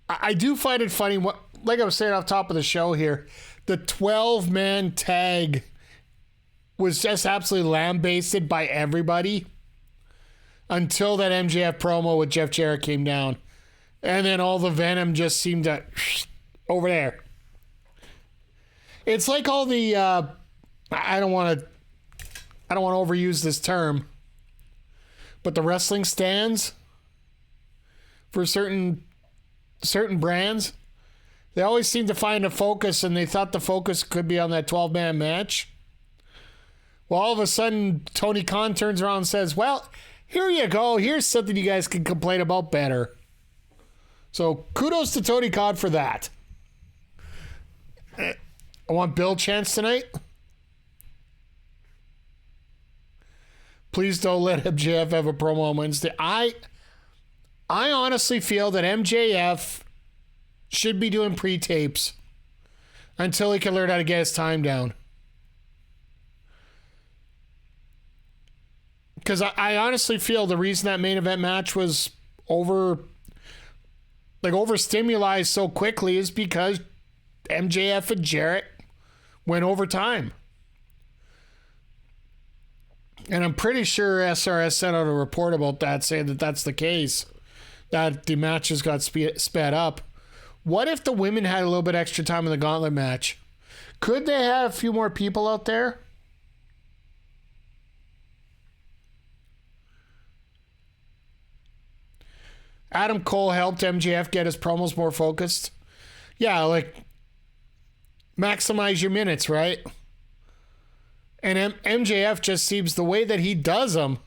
I do find it funny. Like I was saying off top of the show here, the 12-man tag was just absolutely lambasted by everybody until that MJF promo with Jeff Jarrett came down. And then all the venom just seemed to over there. It's like all the I don't want to overuse this term, but the wrestling stands for certain brands, they always seem to find a focus, and they thought the focus could be on that 12-man match. Well, all of a sudden, Tony Khan turns around and says, well, here you go. Here's something you guys can complain about better. So kudos to Tony Khan for that. I want Bill chants tonight. Please don't let MJF have a promo on Wednesday. I honestly feel that MJF should be doing pre-tapes until he can learn how to get his time down. Because I honestly feel the reason that main event match was overstimulated so quickly is because MJF and Jarrett went over time. And I'm pretty sure SRS sent out a report about that, saying that that's the case, that the matches got sped up. What if the women had a little bit extra time in the gauntlet match? Could they have a few more people out there? Adam Cole helped MJF get his promos more focused. Yeah, like maximize your minutes, right? And MJF just seems the way that he does them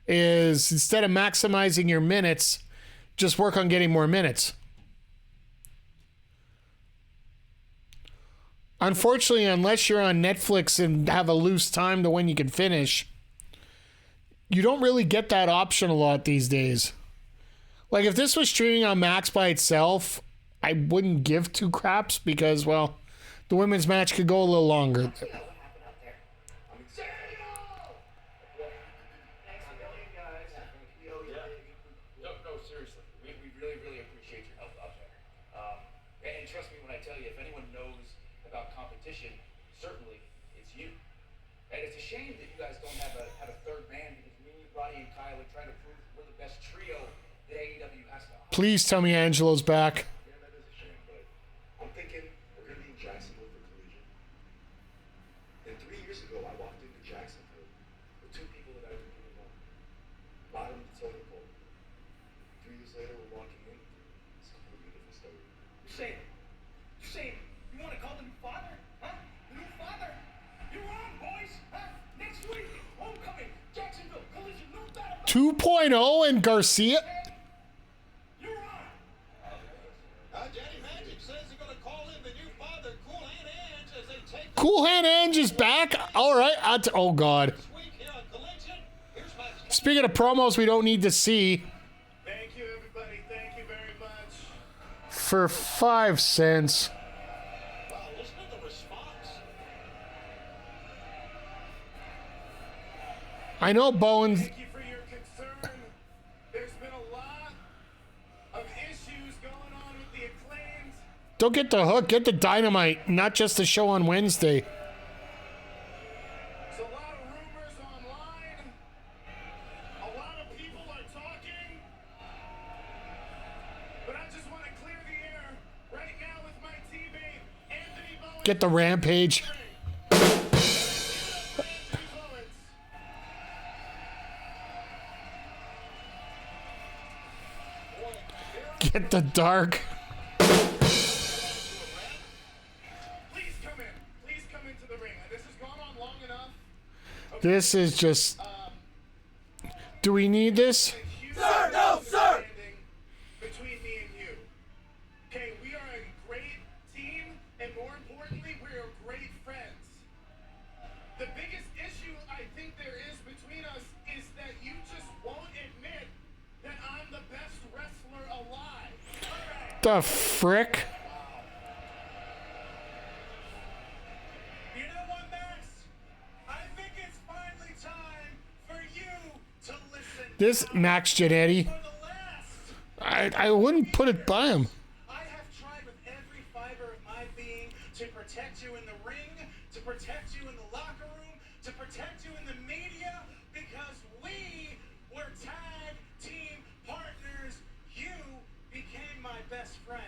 is instead of maximizing your minutes, just work on getting more minutes. Unfortunately, unless you're on Netflix and have a loose time to when you can finish, you don't really get that option a lot these days. Like if this was streaming on Max by itself, I wouldn't give two craps because, well, the women's match could go a little longer. No, seriously. We really, really appreciate your help out there. And trust me when I tell you, if anyone knows about competition, certainly it's you. And it's a shame that you guys don't have a third man because me, Roddy, and Kyle are trying to prove we're the best trio that AEW has to offer. Please tell me Angelo's back. Yeah, that is a shame, but I'm thinking we're going to be in Jacksonville for Collision. And 3 years ago, I walked into Jacksonville with two people that I didn't even know. Bottom of the totem pole. 3 years later, we're walking in. It's a completely different story. Shane, you want to call the new father? Huh? The new father? You're on, boys! Huh? Next week, homecoming, Jacksonville, Collision, no doubt about 2.0 and Garcia. You're on! Daddy Magic says they're going to call in the new father, Cool Hand Ange, as they take Cool Hand Ange is back. All right. Oh, God. this week here on Collision. Here's my Speaking of promos we don't need to see, Thank you, everybody. Thank you very much. for 5 cents. wow, listen to the response. I know Bowen. Thank you for your concern. There's been a lot of issues going on with the Acclaimed. Don't get the hook. Get the dynamite, not just the show on Wednesday. There's a lot of rumors online. A lot of people are talking. But I just want to clear the air right now with my teammate, Anthony Bowen. Get the Rampage. Get the Dark. Please come in. Please come into the ring. This has gone on long enough. This is just. Do we need this? Sir, no, sir! Between me and you. Okay, we are a great team, and more importantly, we are great friends. The biggest issue I think there is between us is that you just won't admit that I'm the best wrestler alive. Alright. The frick? You know what, Max? I think it's finally time for you to listen This Max Giannetti, For the last. I wouldn't put it by him. I have tried with every fiber of my being to protect you in the ring, to protect you in the locker room, to protect you in the media, because we were tag team partners. You became my best friend.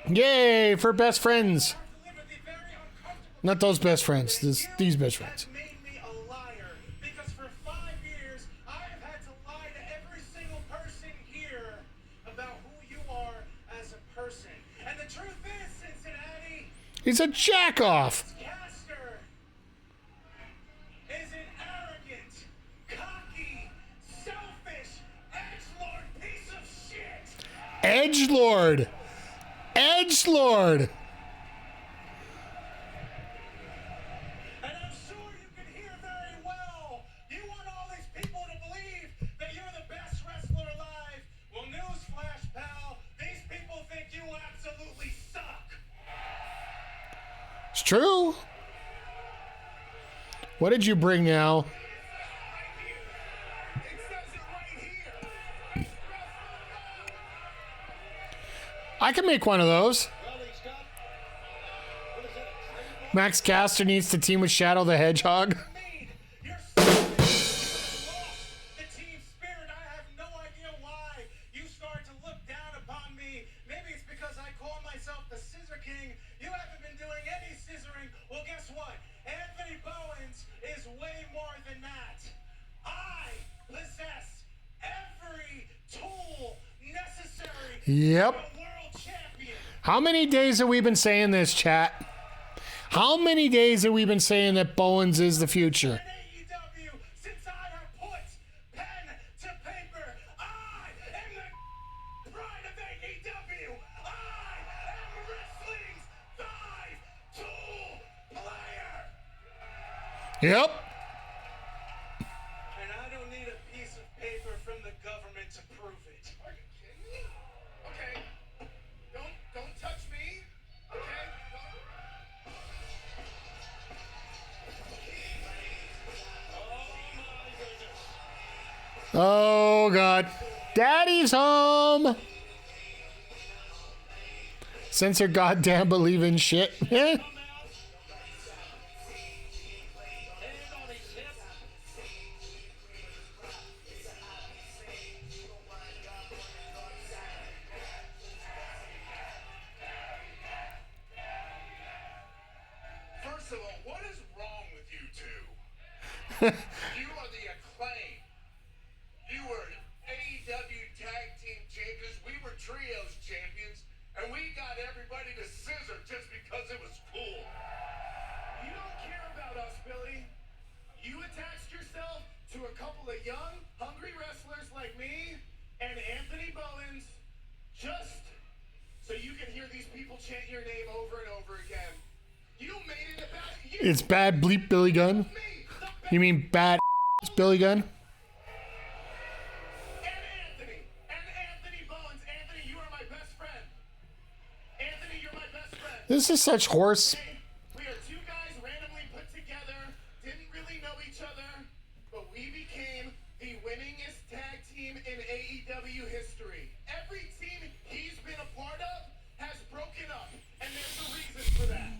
Yay for best friends. I have to live with the very uncomfortable Not those best friends. that These you best friends. have made me a liar, because for 5 years I have had to lie to every single person here about who you are as a person. And the truth is, Cincinnati, He's a jack off. Caster is an arrogant, cocky, selfish, edgelord piece of shit. Edgelord. Edgelord. And I'm sure you can hear very well. You want all these people to believe that you're the best wrestler alive. Well, newsflash, pal. These people think you absolutely suck. It's true. What did you bring now? It says it right here. I can make one of those. Well, he's got, what is that? Max Caster needs to team with Shadow the Hedgehog. Mean. You're stupid. You lost the team spirit. I have no idea why you start to look down upon me. Maybe it's because I call myself the Scissor King. You haven't been doing any scissoring. Well, guess what? Anthony Bowens is way more than that. I possess every tool necessary Yep. to be a world champion. How many days have we been saying this, chat? How many days have we been saying that Bowens is the future? In AEW, since I have put pen to paper, I am the pride of AEW. I am wrestling's 5-tool player. Yep. And I don't need a piece of paper from the government to prove it. Are you kidding me? Okay. Don't touch me. Okay? Oh, God. Daddy's home. Censor goddamn believing shit. Hand on his hip. First of all, what is wrong with you two? You are the Acclaim. You were AEW Tag Team Champions. We were Trios Champions. And we got everybody to scissor just because it was cool. You don't care about us, Billy. You attached yourself to a couple of young, hungry wrestlers like me and Anthony Bowens just so you can hear these people chant your name over and over again. You made it about you. It's bad bleep Billy Gunn. Me, the You mean bad Billy Gunn? and Anthony Bowens. Anthony, you are my best friend. Anthony, you're my best friend. This is such horse. We are two guys randomly put together, didn't really know each other, but we became the winningest tag team in AEW history. Every team he's been a part of has broken up, and there's a reason for that.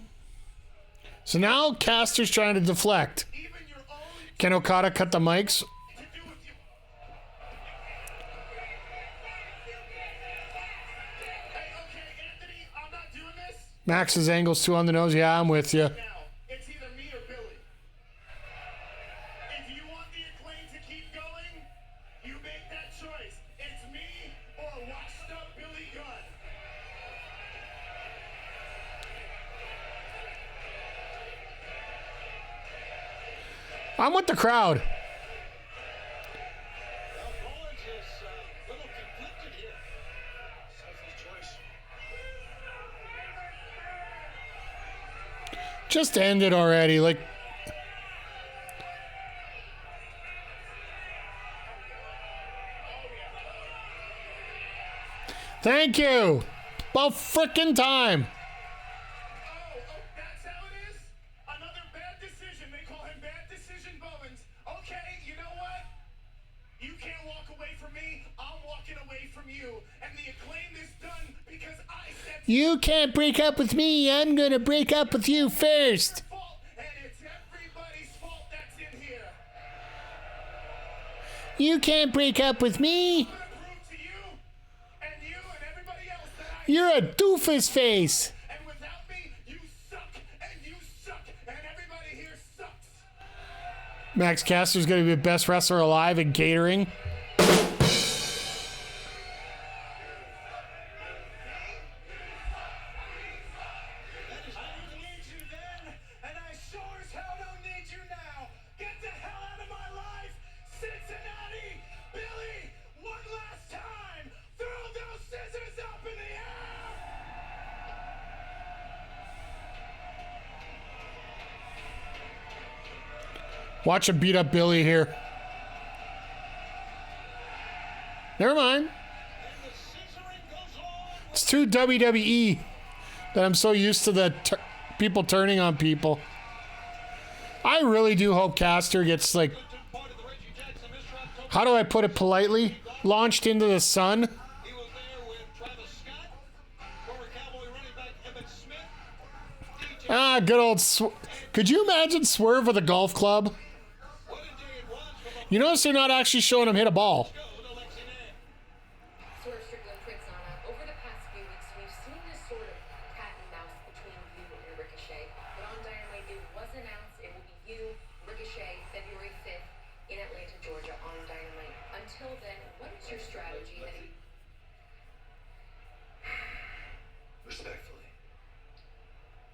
So now Caster's trying to deflect. Even your own Can Okada cut the mics? to do with you. Hey, okay, Anthony, I'm not doing this. Max's angle's too on the nose. Yeah, I'm with you. Now, it's either me or Billy. If you want the Acclaim to keep going, you make that choice. It's me or washed up Billy Gunn. I'm with the crowd. Well, Bowens is a little conflicted here. Selfish choice. Just end it already. Like, thank you. About frickin' time. Oh, that's how it is? Another bad decision. They call him Bad Decision Bowens. Okay, you know what? You can't break up with me. I'm going to break up with you first. Fault, and it's everybody's fault that's in here. You can't break up with me. I'm gonna prove to you and everybody else that You're a doofus face. and without me, you suck, and everybody here sucks. Max Caster's going to be the best wrestler alive in catering. I didn't need you then, and I sure as hell don't need you now. Get the hell out of my life, Cincinnati! Billy, one last time, throw those scissors up in the air! Watch him beat up Billy here. Never mind. It's too WWE that I'm so used to the people turning on people. I really do hope Caster gets, like, how do I put it politely? Launched into the sun. He was there with Travis Scott, former Cowboy running back Evan Smith. Ah, good old. Could you imagine Swerve with a golf club? What a day it was for the You notice they're not actually showing him hit a ball. go to Lexington. Swerve Strickland, Prince Anna, over the past few weeks, we've seen this sort of cat and mouse between you and Ricochet. But on Dynamite, it was announced it will be you, Ricochet, February 5th in Atlanta, Georgia, on Dynamite. Until then, what is your strategy heading? Respectfully,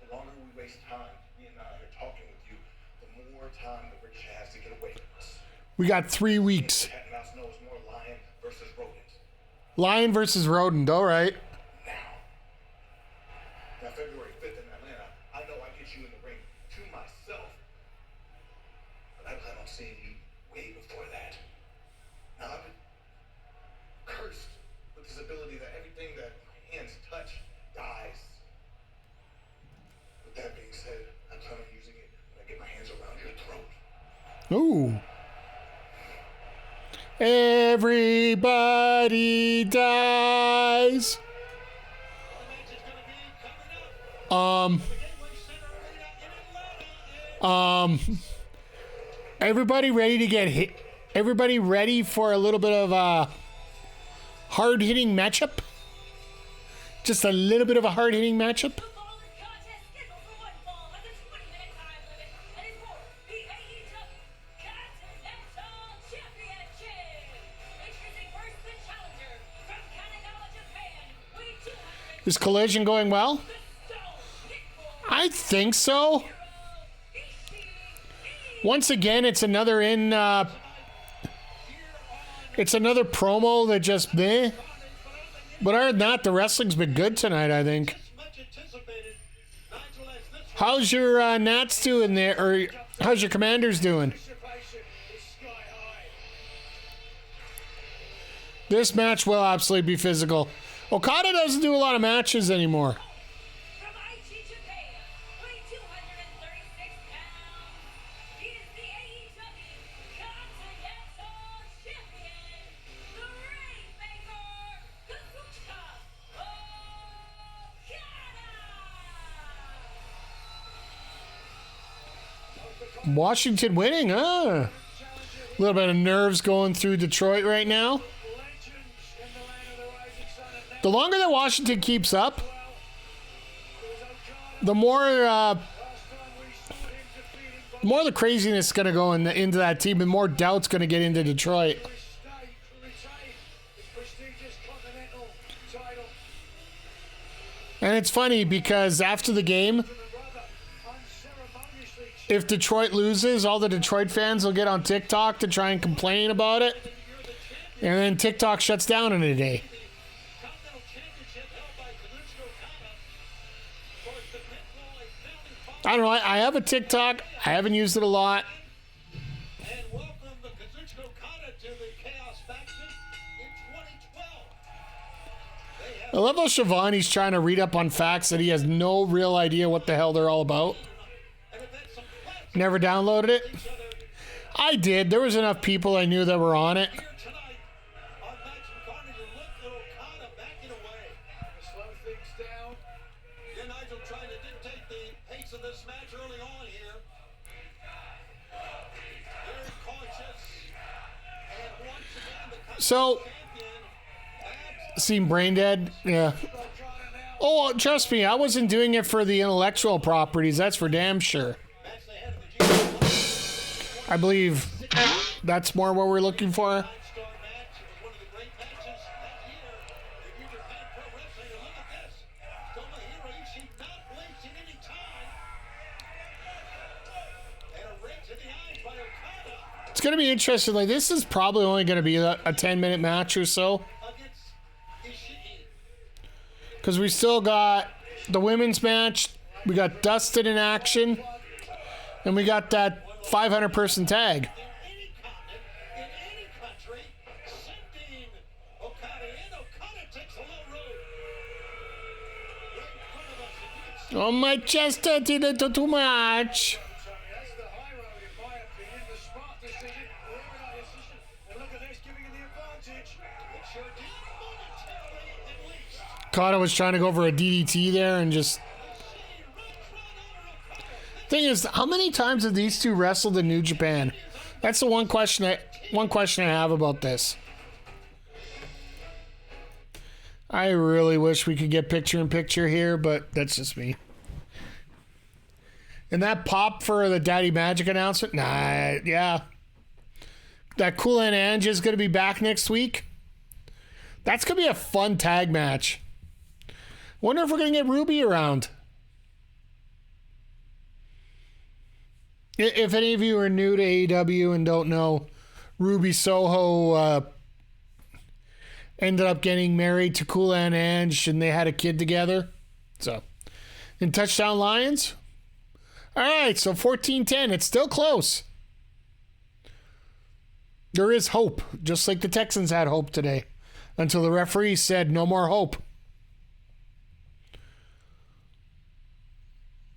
the longer we waste time, me and I are talking with you, the more time that Ricochet has to get away from us. We got 3 weeks. Cat and mouse knows more lion versus rodent. Lion versus rodent. All right. Now, February 5th in Atlanta, I know I get you in the ring to myself, but I plan on seeing you way before that. Now, I've been cursed with this ability that everything that my hands touch dies. With that being said, I plan on using it when I get my hands around your throat. Ooh. Everybody dies. Everybody ready to get hit? Everybody ready for a little bit of a hard-hitting matchup? Just a little bit of a hard-hitting matchup? The following contest scheduled for one fall has a 20-minute time limit and is for the AEW Continental Championship. Introducing first the challenger from Kanagawa, Japan, weighing 200. Is Collision going well? The Stone Pitbull I think so. Ishii. Once again, it's another it's another promo that just meh. But other than that, the wrestling's been good tonight, I think. Much anticipated. Nigel as this How's your Nats doing there? Or how's your Commanders doing? Anticipation is sky high. This match will absolutely be physical. Okada doesn't do a lot of matches anymore. From Aichi, Japan, weighing 236 pounds, he is the AEW Continental Champion, the Rainmaker, Kazuchika Okada. Washington winning, huh? A little bit of nerves going through Detroit right now. Legends in the land of the rising sun and now The longer that Washington keeps up, there's Okada. the more Last time we saw him defeating both more the craziness is going to go into that team, and more doubt's going to get into Detroit. his state retain his prestigious Continental title. And it's funny because after the game, And rather unceremoniously if Detroit loses, all the Detroit fans will get on TikTok to try and complain about it. And then TikTok shuts down in a day. Continental Championship held by Kazuchika Okada. Of course, the Pitbull, a founding father, I don't know. I have a TikTok. I haven't used it a lot. and welcome the Kazuchika Okada to the Chaos Faction in 2012. They have I love how Shivani's trying to read up on facts that he has no real idea what the hell they're all about. and have had some classic Never downloaded it. each other I did. There was enough people I knew that were on it. here tonight on Match and Carnage, and look at Okada backing away. to slow things down. So, seem brain dead? Yeah. Oh, trust me, I wasn't doing it for the intellectual properties. That's for damn sure. I believe that's more what we're looking for. It's going to be interesting. Like, this is probably only going to be a 10-minute match or so. Because we still got the women's match. We got Dustin in action. And we got that 500-person tag. Oh, my chest did it too much. Okada was trying to go for a DDT there and just... Thing is, how many times have these two wrestled in New Japan? That's the one question I have about this. I really wish we could get picture-in-picture here, but that's just me. And that pop for the Daddy Magic announcement? Nah, yeah. That Cool and Ange is going to be back next week. That's going to be a fun tag match. Wonder if we're going to get Ruby around. If any of you are new to AEW and don't know, Ruby Soho ended up getting married to Cool and Ange, and they had a kid together. So, in Touchdown Lions. All right, so 14-10. It's still close. There is hope, just like the Texans had hope today, until the referee said no more hope.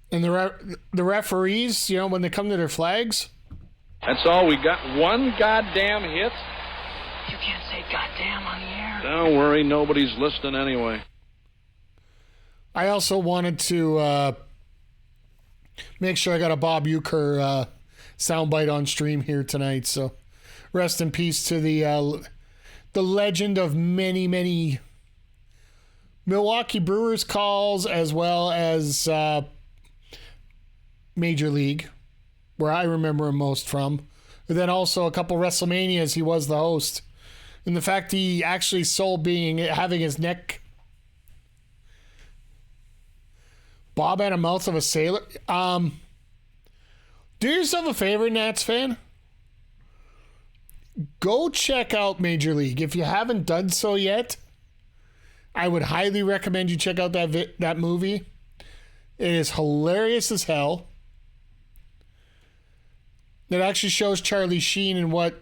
And the referees, you know, when they come to their flags. That's all. We got one goddamn hit. You can't say goddamn on the air. Don't worry, nobody's listening anyway. I also wanted to make sure I got a Bob Uecker soundbite on stream here tonight. So rest in peace to the legend of many, many Milwaukee Brewers calls, as well as Major League, where I remember him most from. And then also a couple WrestleManias, he was the host. And the fact he actually sold having his neck... Bob had a mouth of a sailor. Do yourself a favor, Nats fan. Go check out Major League. If you haven't done so yet, I would highly recommend you check out that movie. It is hilarious as hell. It actually shows Charlie Sheen and what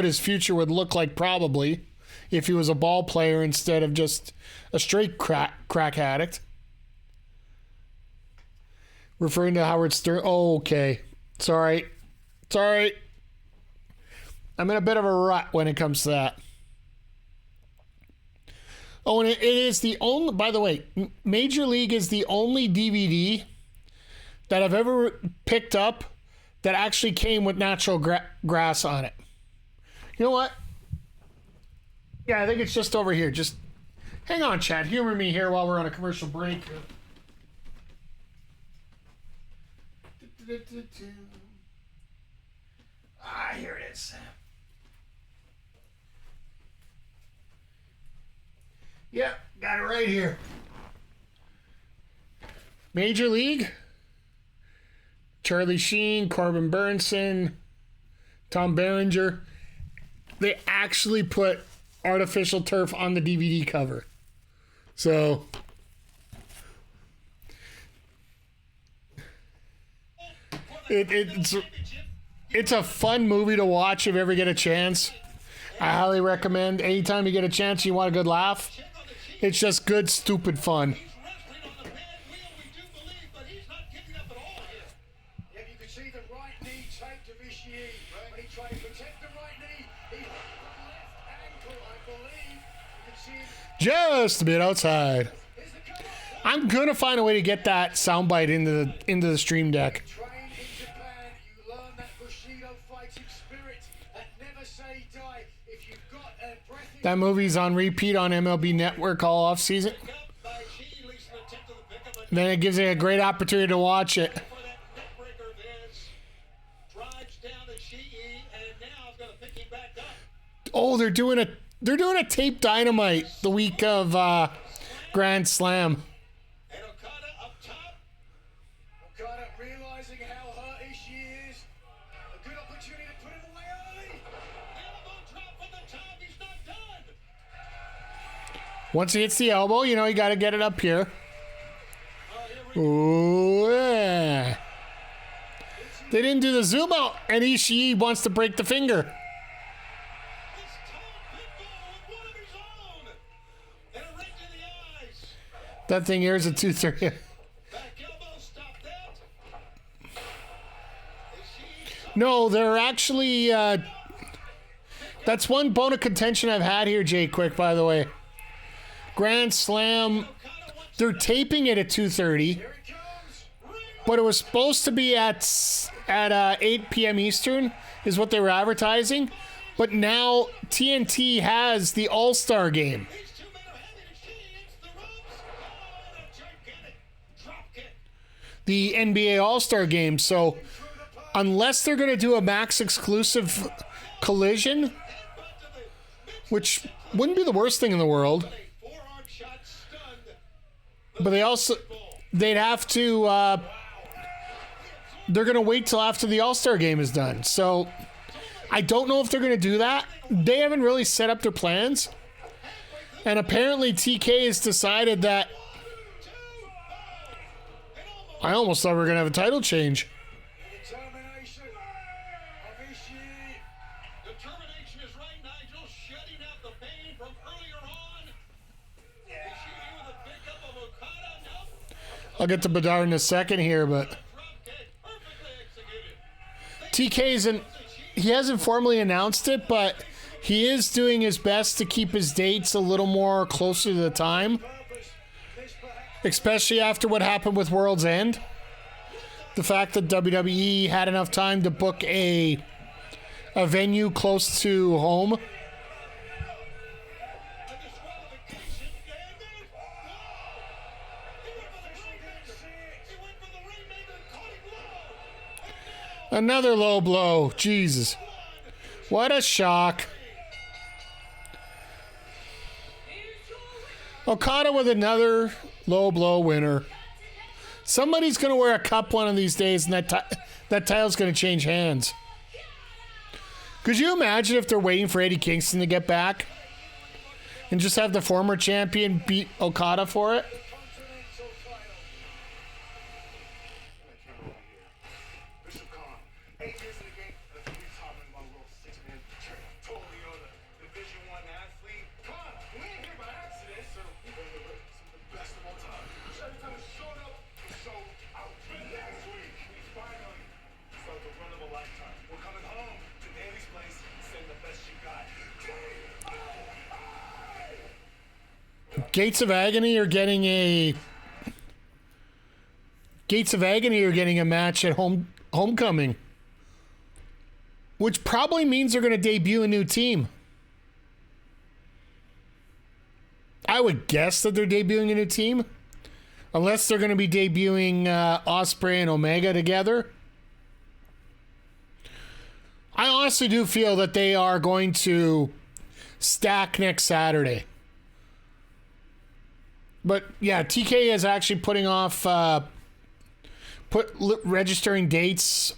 his future would look like, probably, if he was a ball player instead of just a straight crack addict. Referring to Howard Stern. Oh, okay. It's all right. It's all right. I'm in a bit of a rut when it comes to that. Oh, and it is the only... By the way, Major League is the only DVD that I've ever picked up that actually came with natural grass on it. You know what? Yeah, I think it's just over here. Just hang on, Chad. Humor me here while we're on a commercial break. Here it is. Yep, got it right here. Major League. Charlie Sheen, Corbin Burnson, Tom Berenger. They actually put artificial turf on the DVD cover. So... It's a fun movie to watch if you ever get a chance. I highly recommend. Anytime you get a chance, you want a good laugh. It's just good, stupid fun. Yeah, you can see the right knee take to Ishii. When he tried to protect the right knee, he hit the left ankle, I believe. You can see him. Just a bit outside. I'm gonna find a way to get that soundbite into the stream deck. Train in Japan, you learn that Bushido fighting spirit and never say die. If you've got a That movie's on repeat on MLB Network all off season. Then it gives you a great opportunity to watch it. Oh, they're doing a tape Dynamite the week of Grand Slam. And Okada up top. Okada realizing how hurt she is. A good opportunity to put him away early. Elbow drop from the top. He's not done. Once he hits the elbow, you know you got to get it up here. Ooh, yeah. They didn't do the zoom out, and Ishii wants to break the finger. That thing here is a 2-3. No, they're actually... that's one bone of contention I've had here, Jay Quick, by the way. Grand Slam, they're taping it at 2:30, but it was supposed to be at 8 p.m. Eastern, is what they were advertising. But now TNT has the All-Star Game. The NBA All-Star Game. So unless they're going to do a Max exclusive Collision, which wouldn't be the worst thing in the world, but they'd have to, they're going to wait till after the All-Star Game is done. So I don't know if they're going to do that. They haven't really set up their plans. And apparently TK has decided that I almost thought we were going to have a title change. Determination of Ishii. Determination is right, Nigel. Shutting out the pain from earlier on. Ishii with a pickup of Okada. I'll get to Bedard in a second here, but TK he hasn't formally announced it, but he is doing his best to keep his dates a little more closer to the time. Especially after what happened with World's End. The fact that WWE had enough time to book a venue close to home. Another low blow. Jesus. What a shock. Okada with another low blow winner. Somebody's going to wear a cup one of these days, and that title's going to change hands. Could you imagine if they're waiting for Eddie Kingston to get back and just have the former champion beat Okada for it? Gates of Agony are getting a match at Homecoming, which probably means they're going to debut a new team. I would guess that they're debuting a new team, unless they're going to be debuting Ospreay and Omega together. I honestly do feel that they are going to stack next Saturday. But yeah, TK is actually putting off registering dates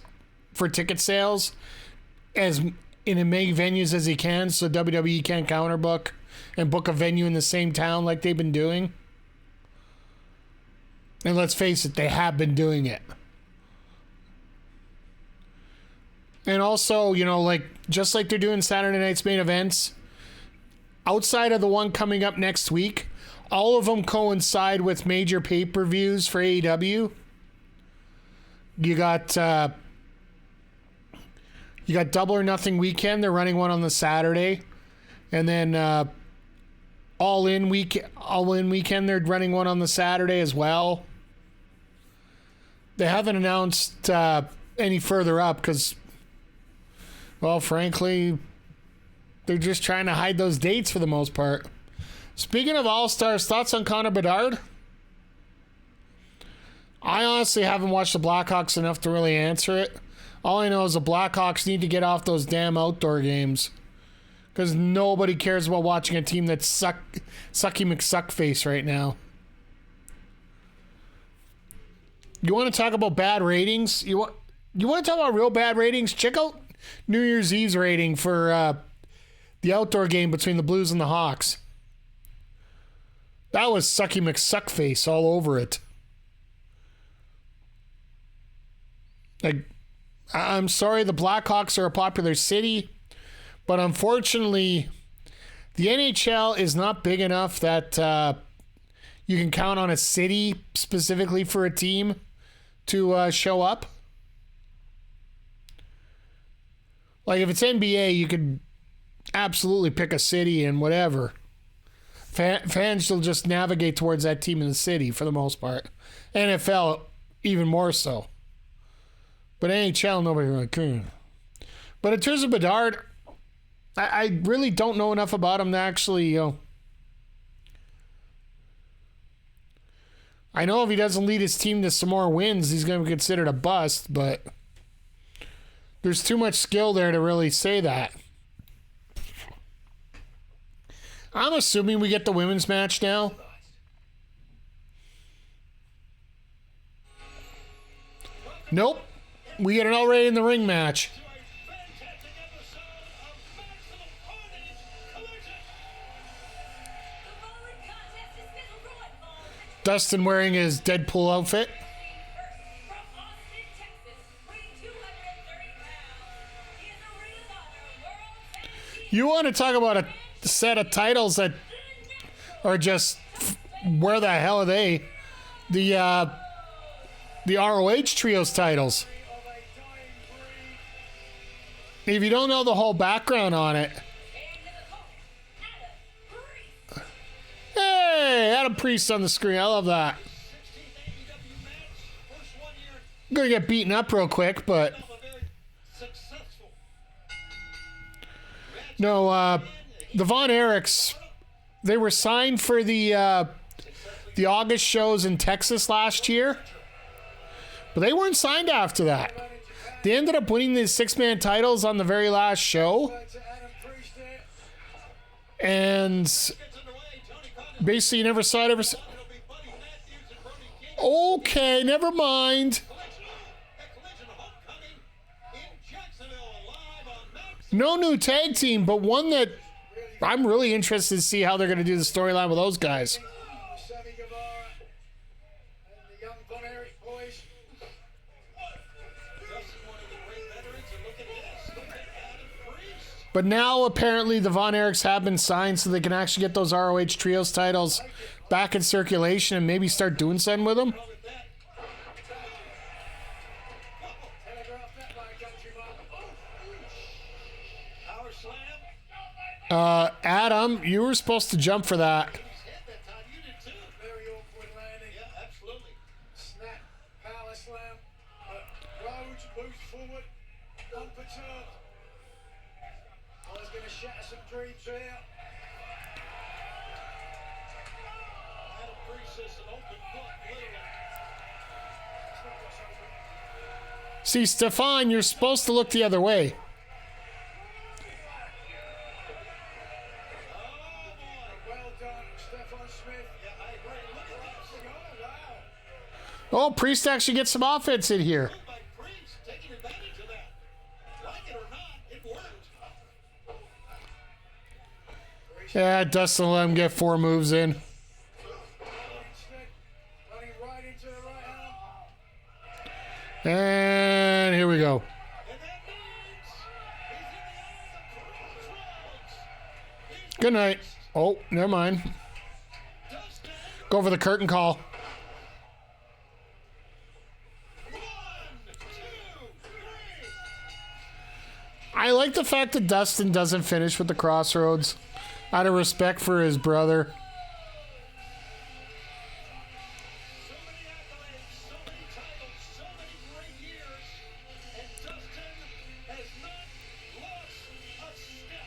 for ticket sales as in as many venues as he can, so WWE can counterbook and book a venue in the same town like they've been doing. And let's face it, they have been doing it. And also, you know, like just like they're doing Saturday night's main events, outside of the one coming up next week, all of them coincide with major pay-per-views for AEW. You got Double or Nothing Weekend. They're running one on the Saturday, and then All In Weekend. They're running one on the Saturday as well. They haven't announced any further up because, well, frankly, They're just trying to hide those dates for the most part. Speaking of All-Stars, thoughts on Connor Bedard? I honestly haven't watched the Blackhawks enough to really answer it. All I know is the Blackhawks need to get off those damn outdoor games. Because nobody cares about watching a team that's sucky McSuckface right now. You want to talk about bad ratings? You want to talk about real bad ratings? Check out New Year's Eve's rating for the outdoor game between the Blues and the Hawks. That was sucky McSuckface all over it. Like, I'm sorry, the Blackhawks are a popular city, but unfortunately, the NHL is not big enough that you can count on a city specifically for a team to show up. Like, if it's NBA, you could absolutely pick a city and whatever. Fans will just navigate towards that team in the city for the most part. NFL, even more so. But NHL, nobody really cares. But in terms of Bedard, I really don't know enough about him to actually, I know if he doesn't lead his team to some more wins, he's going to be considered a bust, but there's too much skill there to really say that. I'm assuming we get the women's match now. Nope. We get an already in the ring match. Dustin wearing his Deadpool outfit. You want to talk about a set of titles that are just, where the hell are they? The ROH Trios titles. If you don't know the whole background on it. Hey, Adam Priest on the screen. I love that. I'm going to get beaten up real quick, but... No, the Von Erichs, they were signed for the August shows in Texas last year, but they weren't signed after that. They ended up winning the 6-man titles on the very last show, and basically you never saw it ever. Okay, never mind. No new tag team, but one that I'm really interested to see how they're going to do the storyline with those guys. But now apparently the Von Erichs have been signed so they can actually get those ROH Trios titles back in circulation and maybe start doing something with them. Adam, you were supposed to jump for that. Very awkward landing. Yeah, absolutely. Snap, power slam. Rhodes moves forward, unperturbed. I was going to shatter some dreams here. Adam Priest is an open book, literally. See, Stefan, you're supposed to look the other way. Oh, Priest actually gets some offense in here. Yeah, Dustin let him get 4 moves in. And here we go. Good night. Oh, never mind. Go for the curtain call. I like the fact that Dustin doesn't finish with the Crossroads out of respect for his brother. So many accolades, so many titles, so many great years, and Dustin has not lost a step.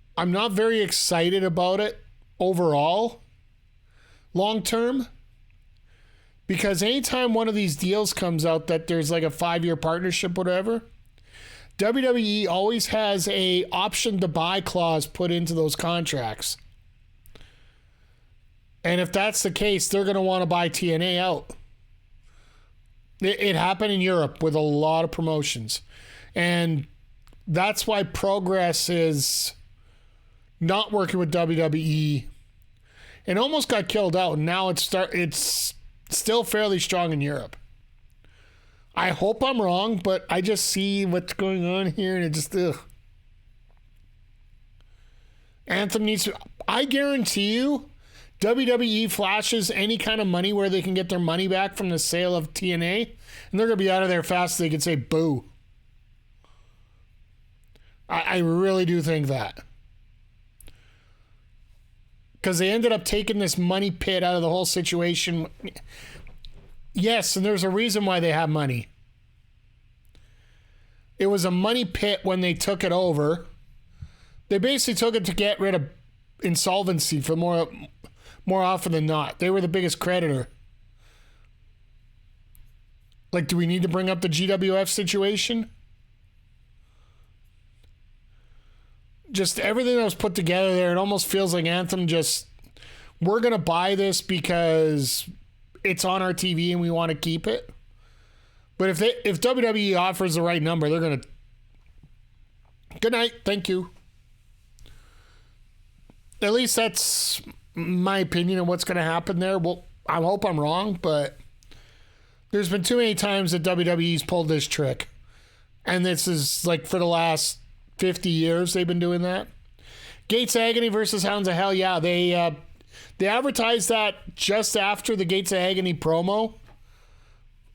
I'm not very excited about it overall, long term. Because anytime one of these deals comes out that there's like a 5-year partnership, whatever, WWE always has a option to buy clause put into those contracts. And if that's the case, they're going to want to buy TNA out. It happened in Europe with a lot of promotions. And that's why Progress is not working with WWE and almost got killed out. And now it's still fairly strong in Europe. I hope I'm wrong, but I just see what's going on here and it just, ugh. Anthem needs to, I guarantee you, WWE flashes any kind of money where they can get their money back from the sale of TNA, and they're going to be out of there fast so they can say boo. I really do think that. Because they ended up taking this money pit out of the whole situation. Yes, and there's a reason why they have money. It was a money pit when they took it over. They basically took it to get rid of insolvency for more often than not. They were the biggest creditor. Like, do we need to bring up the GWF situation? Just everything that was put together there, it almost feels like Anthem just, we're going to buy this because it's on our TV and we want to keep it. But if WWE offers the right number, they're going to, good night, thank you. At least that's my opinion of what's going to happen there. Well, I hope I'm wrong, but there's been too many times that WWE's pulled this trick. And this is like for the last 50 years they've been doing that. Gates Agony versus Hounds of Hell. Yeah, they advertised that just after the Gates of Agony promo.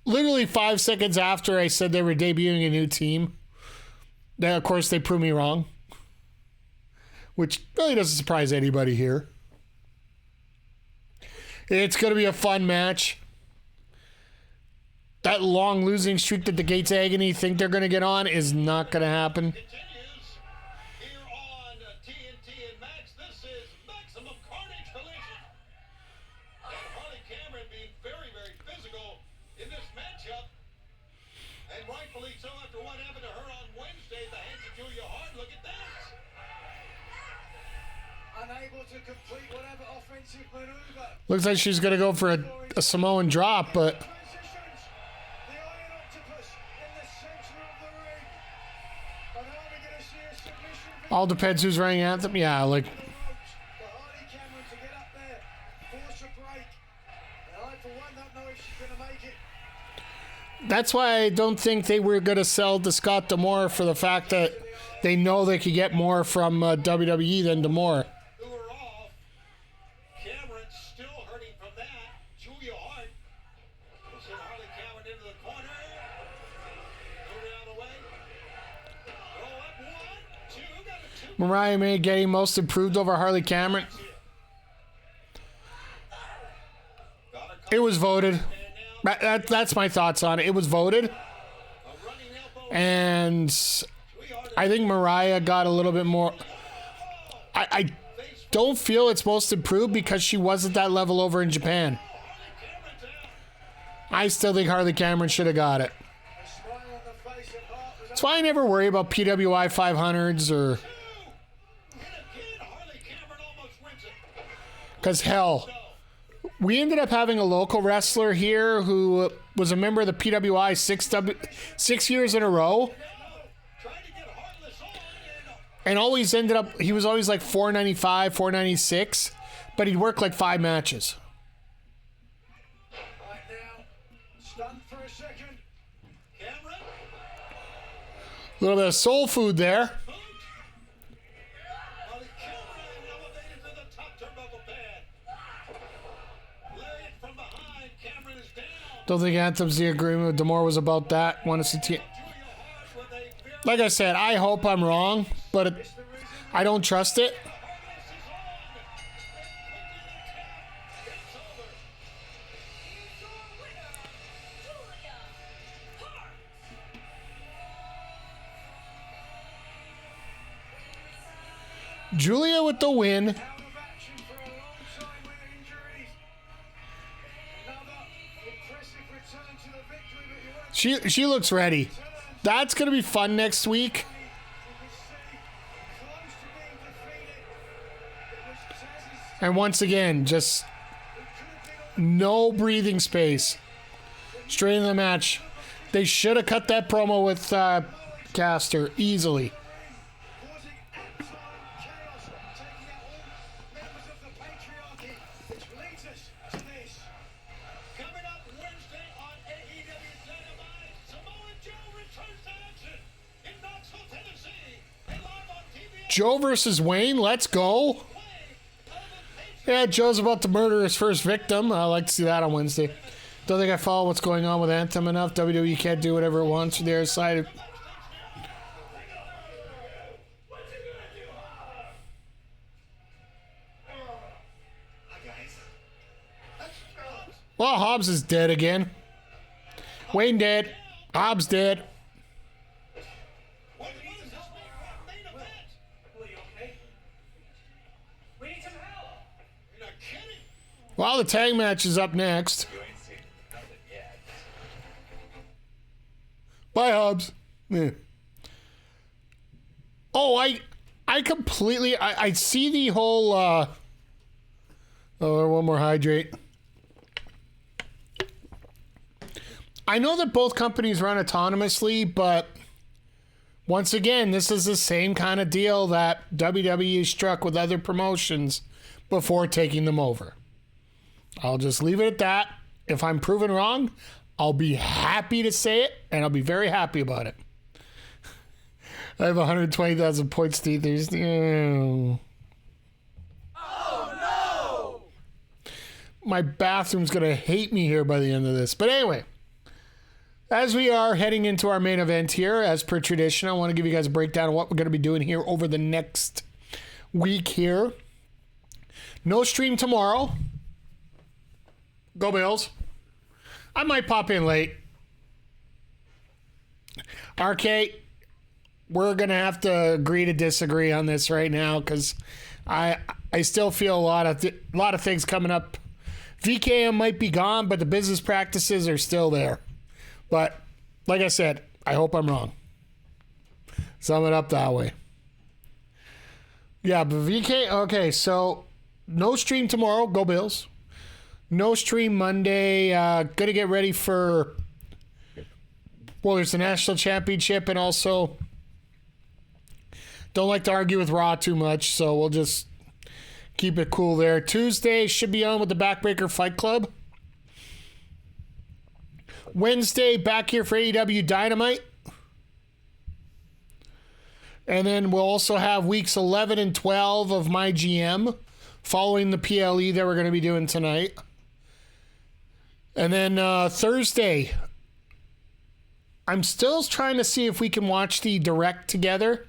Literally 5 seconds after I said they were debuting a new team. Then, of course, they proved me wrong. Which really doesn't surprise anybody here. It's going to be a fun match. That long losing streak that the Gates of Agony think they're going to get on is not going to happen. Continues here on TNT and Max. This is Maximum Carnage Collision. And Harley Cameron being very, very physical in this matchup. And rightfully so after what happened to her on Wednesday at the hands of Julia Hart. Look at this. Unable to complete whatever offensive maneuver. Looks like she's going to go for a Samoan drop, but Transitions. The Iron Octopus in the center of the ring. But are we going to see a submission? all depends who's running Anthem. Yeah, like, The Harley Cameron to get up there, force a break. And I, for one, don't know if she's going to make it. that's why I don't think they were going to sell to Scott D'Amore for the fact that they know they could get more from WWE than D'Amore. Who are off. Cameron still hurting from that. Julia Hart will send Harley Cameron into the corner. Moving out of the way. Roll up one, two, got a two. Mariah May getting most improved over Harley Cameron. It was voted. That's my thoughts on it. It was voted. And I think Mariah got a little bit more. I don't feel it's most improved because she wasn't that level over in Japan. I still think Harley Cameron should have got it. A smile on the face of Hart was That's why I never worry about PWI 500s or. Because hell, we ended up having a local wrestler here who was a member of the PWI 6 years in a row. And always ended up, he was always like 495, 496, but he'd work like 5 matches. right now. Stunned for a second. Cameron. A little bit of soul food there. Harley Cameron elevated to the top turnbuckle pad. Lariat from behind. Cameron is down. Don't think Anthem's the agreement with D'Amore was about that. Want to see Julia Hart with a very like I said, I hope I'm wrong, but I don't trust it. Julia with the win. Out of action for a long time with injuries. Another impressive return to the victory, but you won't She looks ready. That's going to be fun next week. you could see close to being defeated. It was Taz's And once again, just no breathing space. Straight in the match. They should have cut that promo with Caster easily. causing absolute chaos, taking out all members of the patriarchy, which leads us to this. Coming up Wednesday on AEW Dynamite, Samoa Joe returns to action in Knoxville, Tennessee. And live on TV. Joe versus Wayne, let's go. Yeah, Joe's about to murder his first victim. I like to see that on Wednesday. Don't think I follow what's going on with Anthem enough. WWE can't do whatever it wants from their side. Well, Hobbs is dead again. Wayne dead. Hobbs dead. What is this main event? Will you okay? We need some help. You're not kidding. Well, the tag match is up next. You ain't seen nothing yet. Bye, Hobbs. Yeah. Oh, I completely, I see the whole, oh, one more hydrate. I know that both companies run autonomously, but once again, this is the same kind of deal that WWE struck with other promotions before taking them over. I'll just leave it at that. If I'm proven wrong, I'll be happy to say it, and I'll be very happy about it. I have 120,000 points to Ethers. Oh, no! My bathroom's going to hate me here by the end of this. But anyway, as we are heading into our main event here, as per tradition, I want to give you guys a breakdown of what we're going to be doing here over the next week here. No stream tomorrow. Go Bills. I might pop in late. RK, we're going to have to agree to disagree on this right now because I still feel a lot of things coming up. VKM might be gone, but the business practices are still there. But like I said, I hope I'm wrong. Sum it up that way. Yeah, but VK, okay, so no stream tomorrow. Go Bills. No stream Monday. Gonna get ready for, well, there's the national championship, and also don't like to argue with Raw too much, so we'll just keep it cool there. Tuesday should be on with the Backbreaker Fight Club. Wednesday, back here for AEW Dynamite. And then we'll also have weeks 11 and 12 of my GM following the PLE that we're going to be doing tonight. And then Thursday, I'm still trying to see if we can watch the Direct together.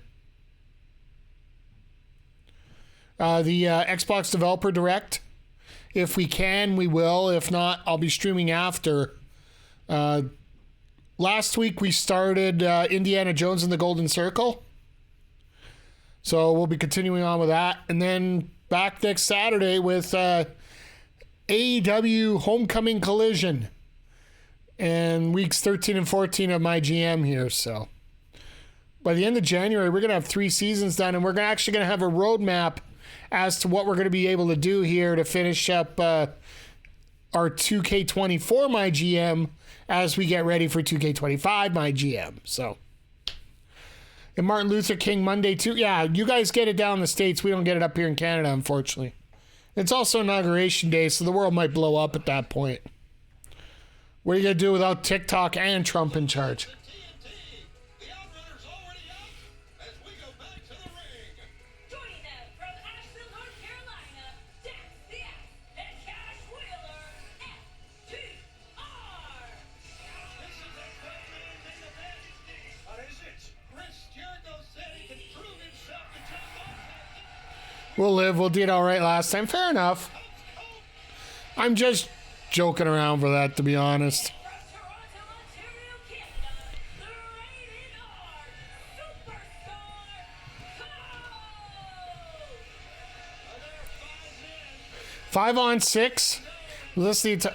The Xbox Developer Direct. If we can, we will. If not, I'll be streaming after. Last week we started Indiana Jones and the Golden Circle. So we'll be continuing on with that. And then back next Saturday with AEW Homecoming Collision. And weeks 13 and 14 of my GM here. So by the end of January, we're going to have 3 seasons done. And we're actually going to have a roadmap as to what we're going to be able to do here to finish up our 2K24 my GM as we get ready for 2K25 my GM. So, and Martin Luther King Monday too. Yeah, you guys get it down in the States. We don't get it up here in Canada, unfortunately. It's also Inauguration Day, so the world might blow up at that point. What are you going to do without TikTok and Trump in charge? The Outrunners already out as we go back to the ring. Joining them from Asheville, North Carolina, Dax the Axe and Cash Wheeler, FTR. This is a quick main event. What is it? Chris Jericho said he can prove himself to John Moxley. We'll live. We'll did all right last time. Fair enough. I'm just joking around for that, to be honest. From Toronto, Ontario, Canada, the Rated R Superstar Code. 5-on-6. Listening to.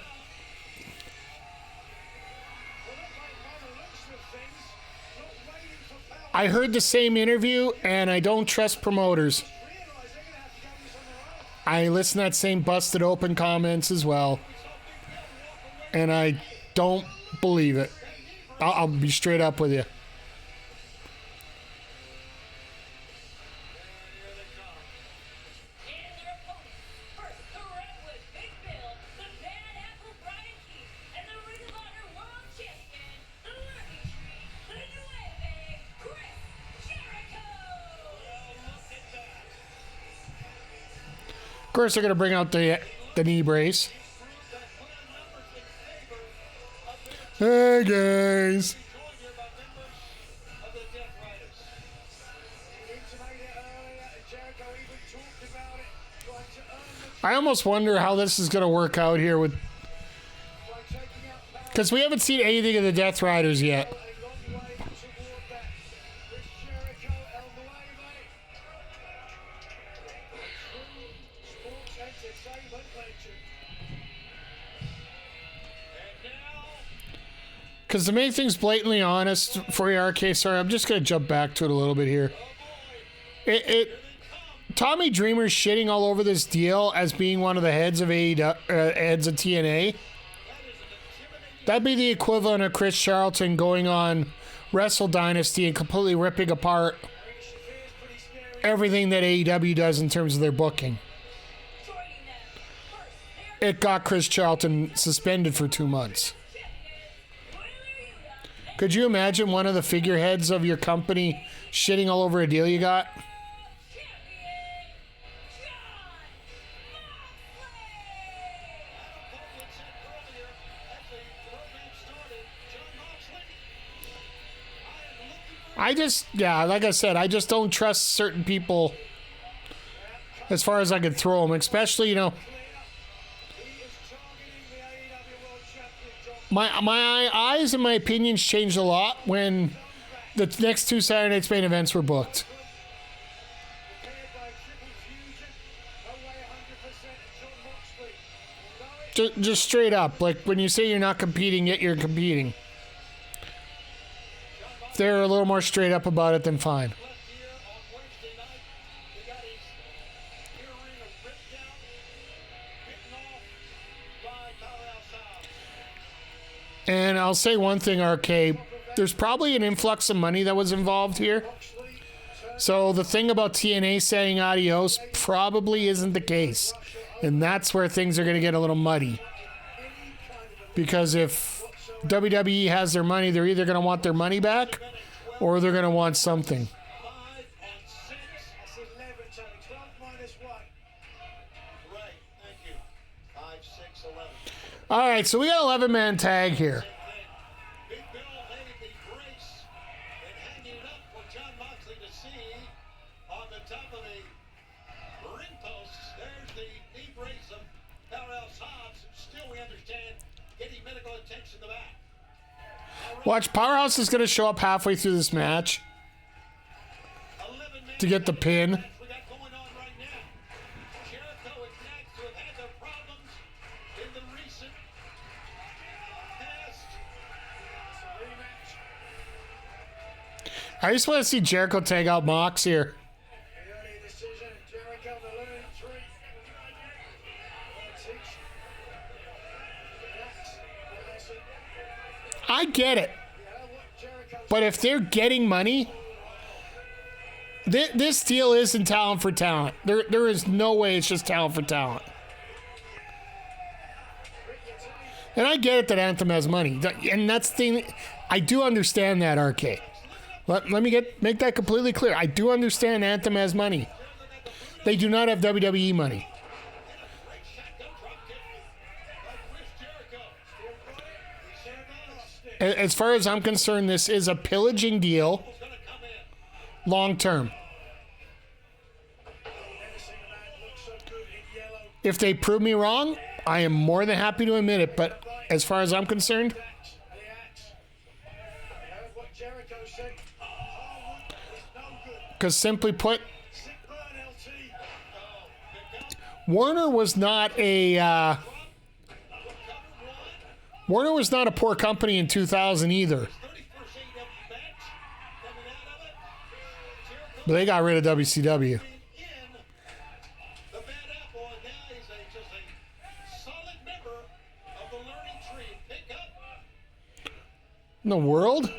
I heard the same interview, and I don't trust promoters. I listened to that same busted open comments as well, and I don't believe it. I'll be straight up with you. Of course, they're going to bring out the knee brace. Hey, guys. I almost wonder how this is going to work out here with... Because we haven't seen anything of the Death Riders yet. Because to make things blatantly honest for you, RK, sorry, I'm just going to jump back to it a little bit here. Tommy Dreamer's shitting all over this deal as being one of the heads of heads of TNA. That'd be the equivalent of Chris Charlton going on Wrestle Dynasty and completely ripping apart everything that AEW does in terms of their booking. It got Chris Charlton suspended for 2 months. Could you imagine one of the figureheads of your company shitting all over a deal you got? Like I said, I just don't trust certain people as far as I could throw them, especially, you know, my eyes and my opinions changed a lot when the next 2 Saturday Night's main events were booked. Just straight up, like when you say you're not competing, yet you're competing. If they're a little more straight up about it, then fine. And I'll say one thing, RK. There's probably an influx of money that was involved here. So the thing about TNA saying adios probably isn't the case. And that's where things are going to get a little muddy. Because if WWE has their money, they're either going to want their money back or they're going to want something. All right, so we got 11-man tag here. Big Bill made the brace and hanging it up for John Moxley to see on the top of the ring posts. There's the knee brace of Powerhouse Hobbs. Still, we understand, getting medical attention in the back. Watch, Powerhouse is going to show up halfway through this match to get the pin. I just want to see Jericho tag out Mox here. I get it. But if they're getting money, this deal isn't talent for talent. There is no way it's just talent for talent. And I get it that Anthem has money. And that's the thing. I do understand that, RK. Let me make that completely clear. I do understand Anthem has money. They do not have WWE money. As far as I'm concerned, this is a pillaging deal, long term. If they prove me wrong, I am more than happy to admit it. But as far as I'm concerned, because simply put, Warner was not a poor company in 2000 either. But they got rid of WCW. In the world?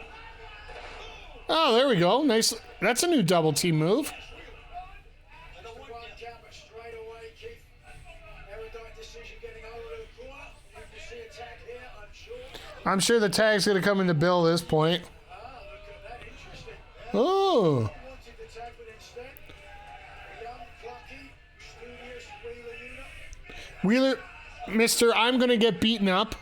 Oh, there we go. Nice. That's a new double team move. I'm sure the tag's going to come into Bill at this point. Oh. Wheeler, Mr. I'm going to get beaten up.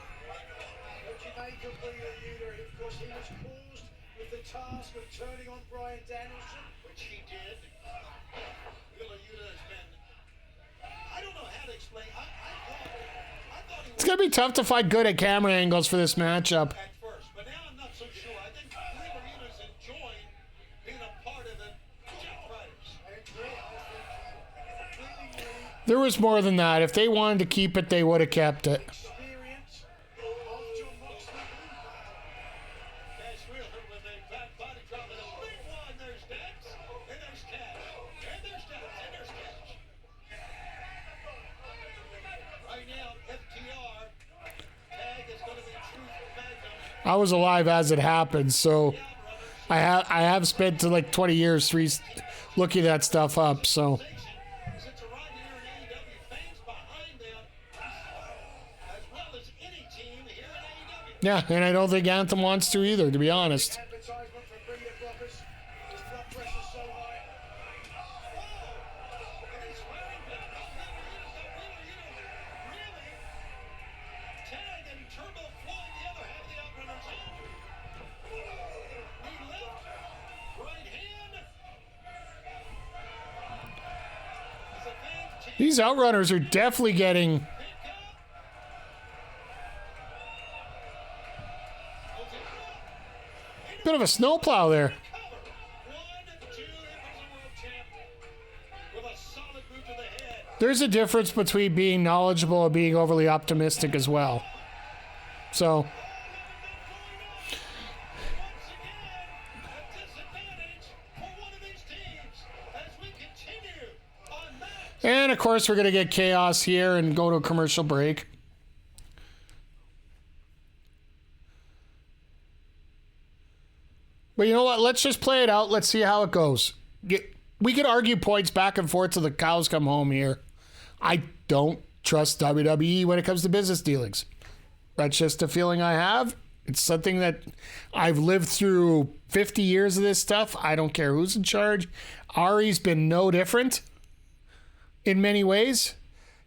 It's going to be tough to find good at camera angles for this matchup. There was more than that. If they wanted to keep it, they would have kept it. I was alive as it happened, so I have spent like 20 years looking that stuff up, so. Yeah, and I don't think Anthem wants to either, to be honest. These Outrunners are definitely getting... bit of a snowplow there. There's a difference between being knowledgeable and being overly optimistic as well. So... and, of course, we're going to get chaos here and go to a commercial break. But you know what? Let's just play it out. Let's see how it goes. We could argue points back and forth till the cows come home here. I don't trust WWE when it comes to business dealings. That's just a feeling I have. It's something that I've lived through 50 years of this stuff. I don't care who's in charge. Ari's been no different. In many ways,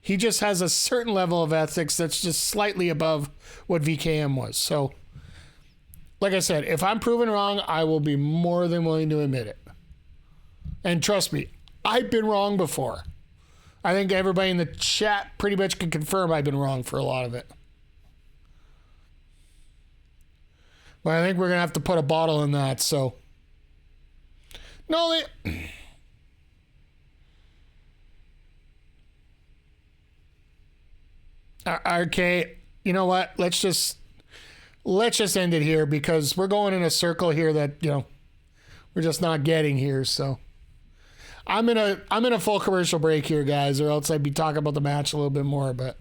he just has a certain level of ethics that's just slightly above what VKM was. So, like I said, if I'm proven wrong, I will be more than willing to admit it. And trust me, I've been wrong before. I think everybody in the chat pretty much can confirm I've been wrong for a lot of it. But I think we're going to have to put a bottle in that, so. No, okay, you know what? Let's just end it here because we're going in a circle here that, you know, we're just not getting here. So I'm in a full commercial break here, guys, or else I'd be talking about the match a little bit more, but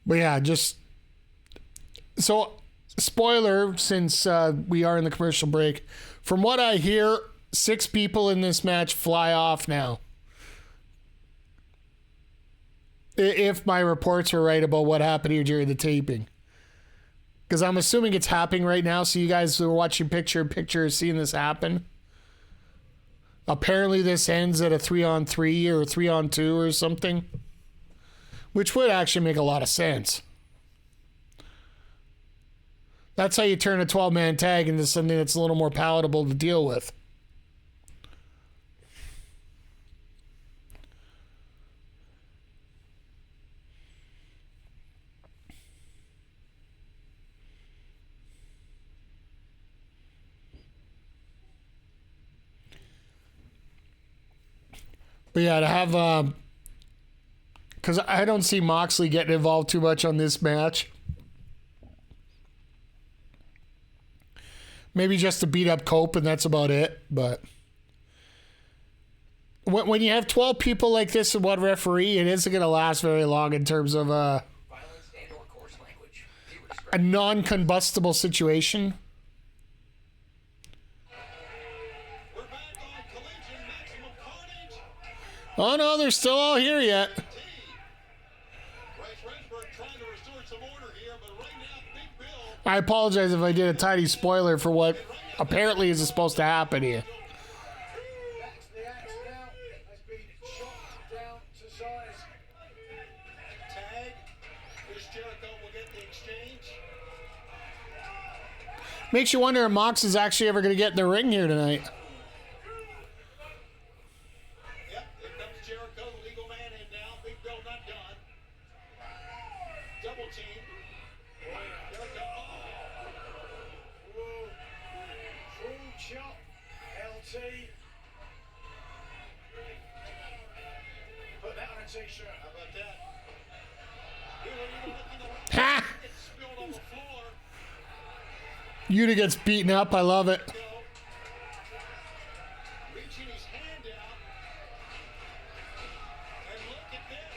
yeah, just so spoiler, since we are in the commercial break, from what I hear, 6 people in this match fly off now. If my reports were right about what happened here during the taping. Because I'm assuming it's happening right now, so you guys who are watching picture are seeing this happen. Apparently this ends at a 3-on-3 or 3-on-2 or something. Which would actually make a lot of sense. That's how you turn a 12-man tag into something that's a little more palatable to deal with. But yeah, to have because I don't see Moxley getting involved too much on this match. Maybe just to beat up Cope, and that's about it. But when you have 12 people like this and one referee, it isn't going to last very long in terms of a non-combustible situation. We're back on Collision Maximum Carnage. Oh no, they're still all here yet. Bryce Rensburg trying to restore some order here, but right now, Big Bill. I apologize if I did a tiny spoiler for what apparently is supposed to happen here. That's the axe now. Has been chopped down to size. Tag. Chris Jericho will get the exchange. Makes you wonder if Mox is actually ever going to get in the ring here tonight. Yep, here comes Jericho, the legal man in now. Big Bill not done. Double team. Jericho. Whoa. Full chop. LT. Put that on a t-shirt. How about that? He wasn't even looking around. Ha! It spilled on the floor. Yuta gets beaten up. I love it. Reaching his hand out. And look at this.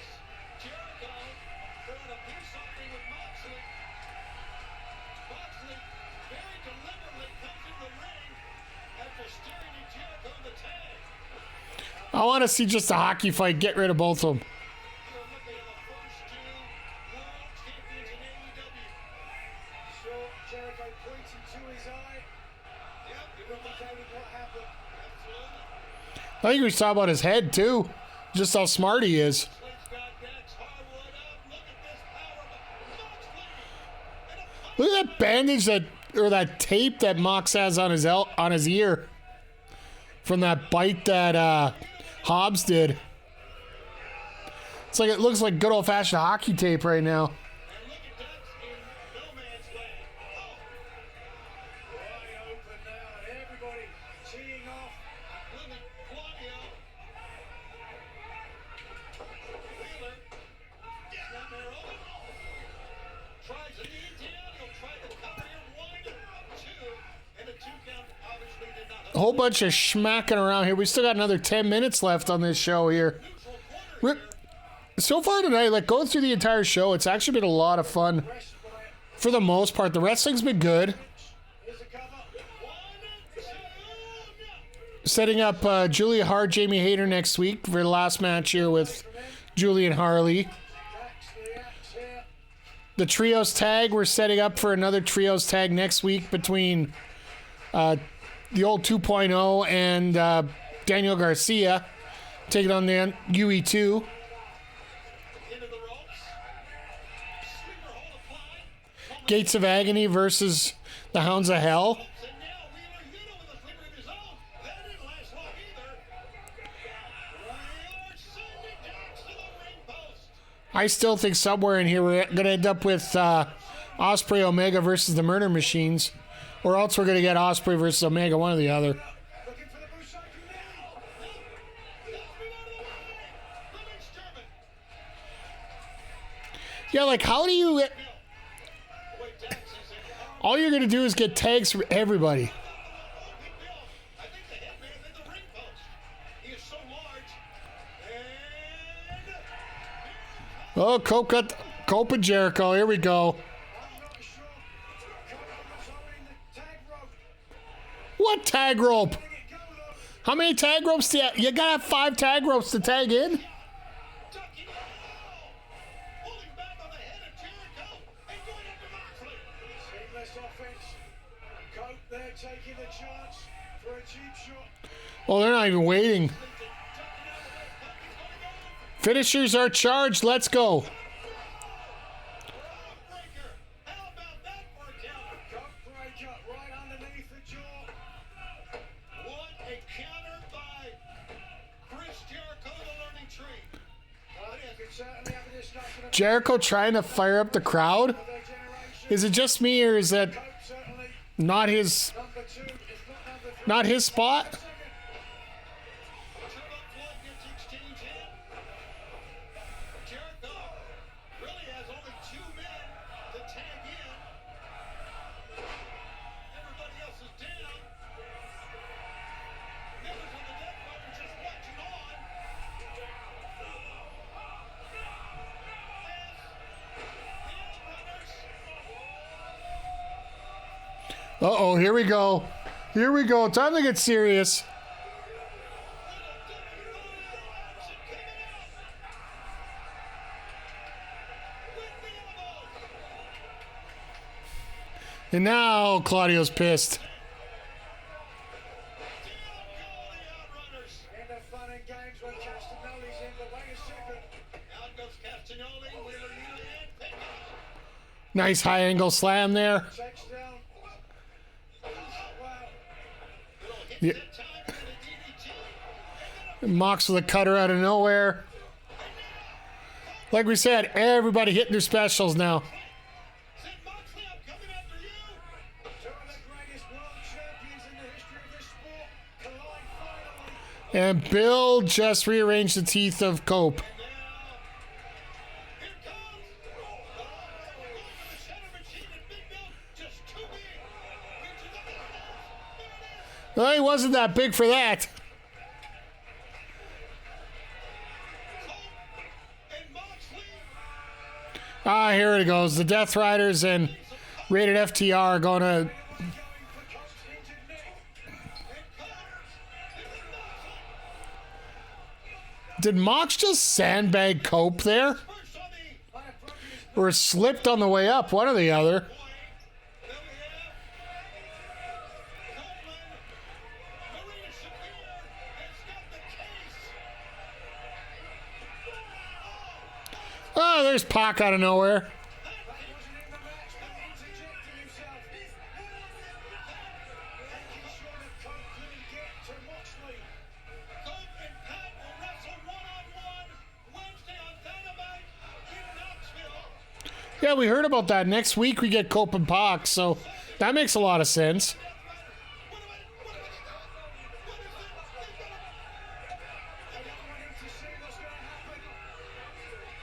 Jericho trying to do something with Moxley. Moxley very deliberately comes in the ring after steering at Jericho in the tag. I want to see just a hockey fight. Get rid of both of them. You're looking at the first two world champions in AEW. Saw Jericho pointing to his eye. Yep, you were Indicating what happened. absolutely. I think we saw about his head too. Just how smart he is. Moxley's got Dax Harwood up. Look at this power of Moxley. And a punch. Look at that bandage that tape that Mox has on his ear from that bite that Hobbs did. It looks like good old fashioned hockey tape right now. And look at Dax in no man's land. Oh, Wide open now, and everybody teeing off. look at Claudio. Wheeler. Snap there. Oh. Tries a knee down. He'll try to cover here. 1, 2. And the 2 count obviously did not. A whole bunch of schmacking around here. We still got another 10 minutes left on this show here. Neutral corner here. So far tonight, going through the entire show, it's actually been a lot of fun. Pressed by it. For the most part, the wrestling's been good. Here's a cover. 1, 2. No. Setting up Julia Hart, Jamie Hayter next week for the last match here with Julian Harley. Dax the axe here. The trios tag, we're setting up for another trios tag next week between the old 2.0 and Daniel Garcia taking on the UE2. Into the ropes. Sleeper hold applied. Gates of Agony versus the Hounds of Hell. And now Wheeler Yuta with a sleeper of his own. That didn't last long either. Wheeler sending Dax to the ring post. I still think somewhere in here we're going to end up with Osprey Omega versus the Murder Machines. Or else we're going to get Osprey versus Omega, one or the other. Looking for the Busaiku now. Yeah, how do you... Wait, Dax is in. All you're going to do is get tags from everybody. Big Bill. I think the headman at the ring post. He is so large. And Oh, Cope and Jericho. Here we go. I'm not sure. Cover was holding the tag rope. What tag rope? Letting it go though. How many tag ropes do you got to have 5 tag ropes to tag in? ducking pulling back on the head of Jericho and going after Moxley. Seamless offense. Cope there taking the chance for a cheap shot. Oh, they're not even waiting. Finishers are charged. Let's go. Breaker. How about that for a counter? Cope breaker right underneath the jaw. What a counter by Chris Jericho, the learning tree. You can certainly have a discussion of Jericho trying to fire up the crowd. their generation. Is it just me or is that Cope certainly not his number 2, if not number 3. not his spot? Turbo Floyd gets exchanged Uh-oh, here we go. Here we go. Time to get serious. And now Claudio's pissed. In the fun and games when Castagnoli's in, but wait a second. Out goes Castagnoli. Wheeler Yuta in. Pick up. Nice high angle slam there. Checks down. Wow. Yeah. That time into the DDT. Mox with a cutter out of nowhere. Like we said, everybody hitting their specials now. Said Moxley, I'm coming after you. Two of the greatest world champions in the history of this sport collide finally. And Bill just rearranged the teeth of Cope. Here comes. The center machine and Big Bill just too big. Into the middle. Well, he wasn't that big for that. And Moxley. Ah, here it goes. The Death Riders and Rated FTR are going to... Going for Cope's injured knee. Did Mox just sandbag Cope there? First on the Unappropriate Or slipped on the way up? One or the other. point. Then we have Copeland. Marina Shafir has got the case. Oh, there's Pac out of nowhere. That wasn't in the match, but interjecting himself. Making sure that Cope couldn't get to Moxley. Cope and Pat will wrestle one-on-one Wednesday on Dynamite in Knoxville. Yeah, we heard about that. Next week we get Cope and Pac, so that makes a lot of sense. I don't want him to see what's going to happen.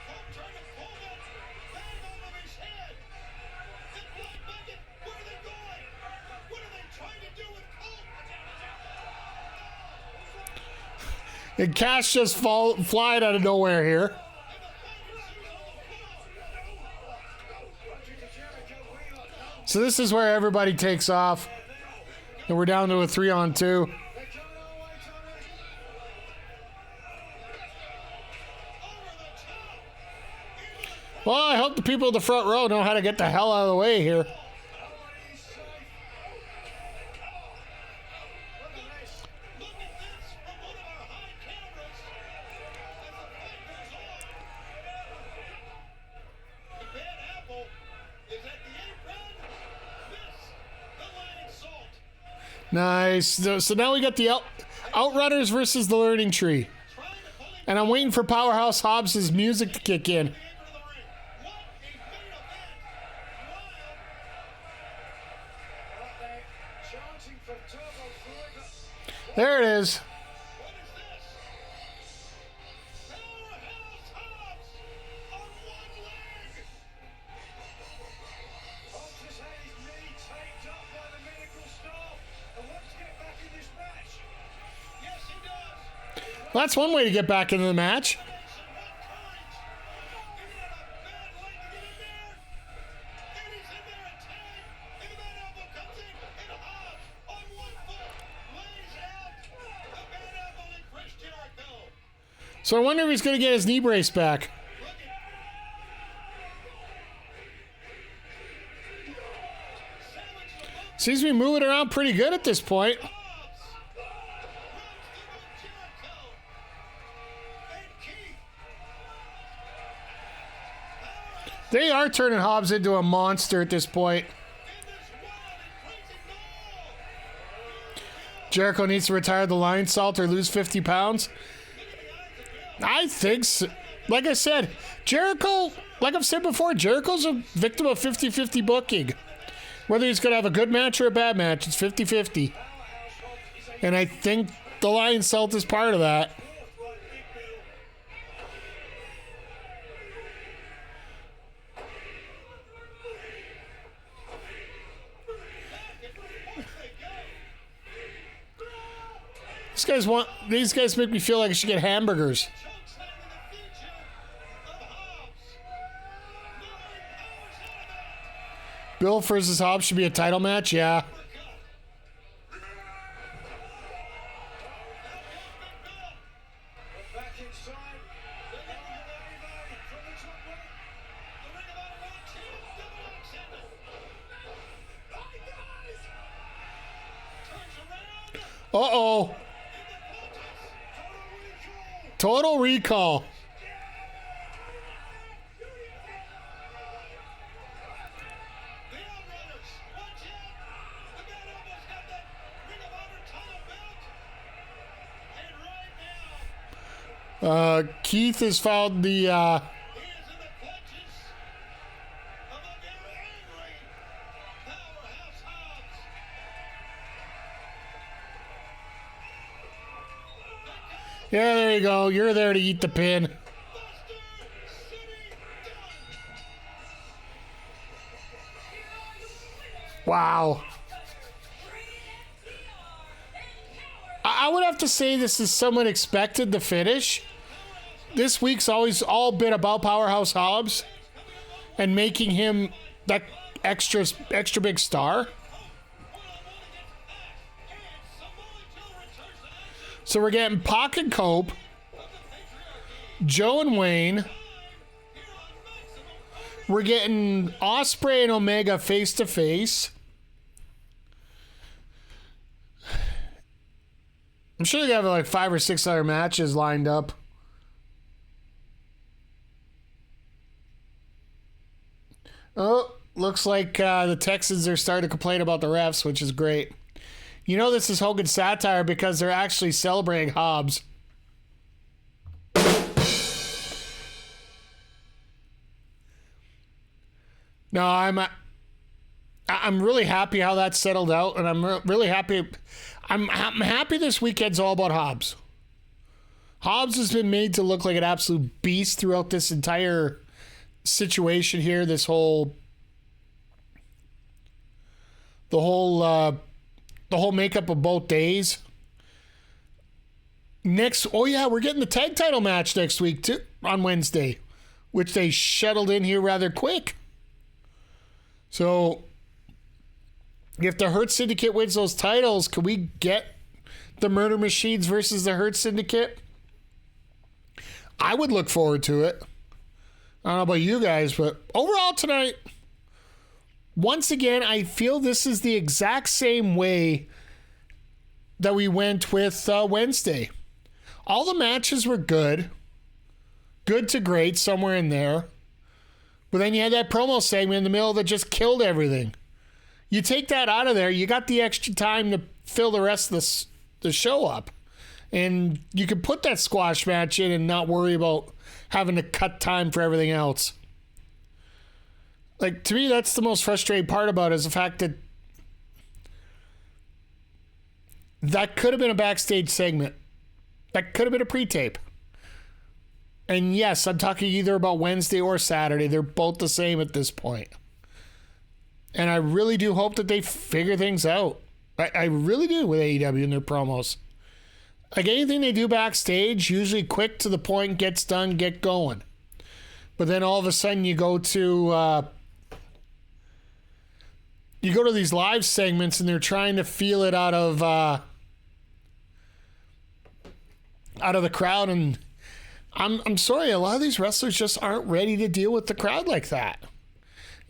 Cope trying to pull that bag over his head. The Black Bucket, where are they going? What are they trying to do with Cope? And Cash just flied out of nowhere here. So this is where everybody takes off. And we're down to a 3-on-2. They're coming our way, Tommy. Well, I hope the people in the front row know how to get the hell out of the way here. Nobody's safe. Look at this. Look at this from one of our high cameras. As the fight goes on. The Bad Apple is at the apron. Miss the Lightning Salt. Nice. So now we got the Outrunners versus the Learning Tree. Trying to pull him And I'm waiting for Powerhouse Hobbs' music to kick in. to the apron of the ring. What a main event. Out there chanting for Turbo Fluid. There it is. What is this? Powerhouse Hobbs on one leg. Hobbs has had his knee taped up by the medical staff and wants to get back in this match. Yes, he does. Well, that's one way to get back into the match. Some what courage. He had a bad leg to get in there. And he's in there at 10. And the Bad Apple comes in. And Hobbs on one foot lays out the Bad Apple and Chris Jericho. So I wonder if he's going to get his knee brace back. Look at Savage the Monk. Seems to be moving around pretty good at this point. Hobbs runs through Jericho. And Keith. They are turning Hobbs into a monster at this point. In this wild and crazy ball. Jericho needs to retire the Lion Salt or lose 50 pounds. I think so. Like I said, Jericho, like I've said before, Jericho's a victim of 50-50 booking. Whether he's going to have a good match or a bad match, it's 50-50. And I think the Lion Salt is part of that. These guys make me feel like I should get hamburgers. Chokeslam in the future of Hobbs. Nobody powers out of that. Bill versus Hobbs should be a title match, yeah. Uppercut Uh-oh. Total recall. Keith has found the yeah, there you go. You're there to eat the pin. Wow. I would have to say this is somewhat expected, the finish. This week's always all been about Powerhouse Hobbs and making him that extra big star. So we're getting Pac and Cope, Joe and Wayne. We're getting Ospreay and Omega face to face. I'm sure they have like 5 or 6 other matches lined up. Oh, looks like the Texans are starting to complain about the refs, which is great. You know this is Hogan satire because they're actually celebrating Hobbs. No, I'm really happy how that settled out, and I'm really happy. I'm happy this weekend's all about Hobbs. Hobbs has been made to look like an absolute beast throughout this entire situation here. The whole makeup of both days. We're getting the tag title match next week too, on Wednesday, which they shuttled in here rather quick. So if the Hurt Syndicate wins those titles, can we get the Murder Machines versus the Hurt Syndicate? I would look forward to it. I don't know about you guys, but overall tonight, once again, I feel this is the exact same way that we went with Wednesday. All the matches were good. Good to great, somewhere in there. But then you had that promo segment in the middle that just killed everything. You take that out of there, you got the extra time to fill the rest of the show up. And you can put that squash match in and not worry about having to cut time for everything else. Like, to me, that's the most frustrating part about it, is the fact that that could have been a backstage segment. That could have been a pre-tape. And yes, I'm talking either about Wednesday or Saturday. They're both the same at this point. And I really do hope that they figure things out. I really do with AEW and their promos. Like, anything they do backstage, usually quick to the point, gets done, get going. But then all of a sudden you go to these live segments and they're trying to feel it out of the crowd, and I'm sorry, a lot of these wrestlers just aren't ready to deal with the crowd like that.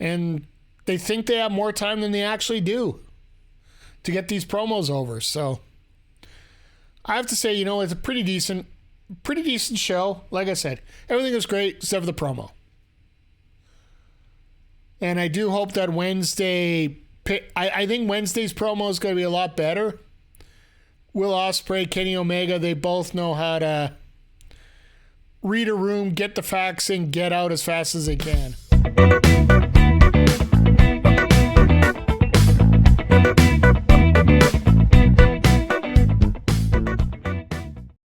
And they think they have more time than they actually do to get these promos over. So I have to say, it's a pretty decent show. Like I said, everything was great except for the promo. And I do hope that Wednesday, I think Wednesday's promo is going to be a lot better. Will Ospreay, Kenny Omega, they both know how to read a room, get the facts in, get out as fast as they can.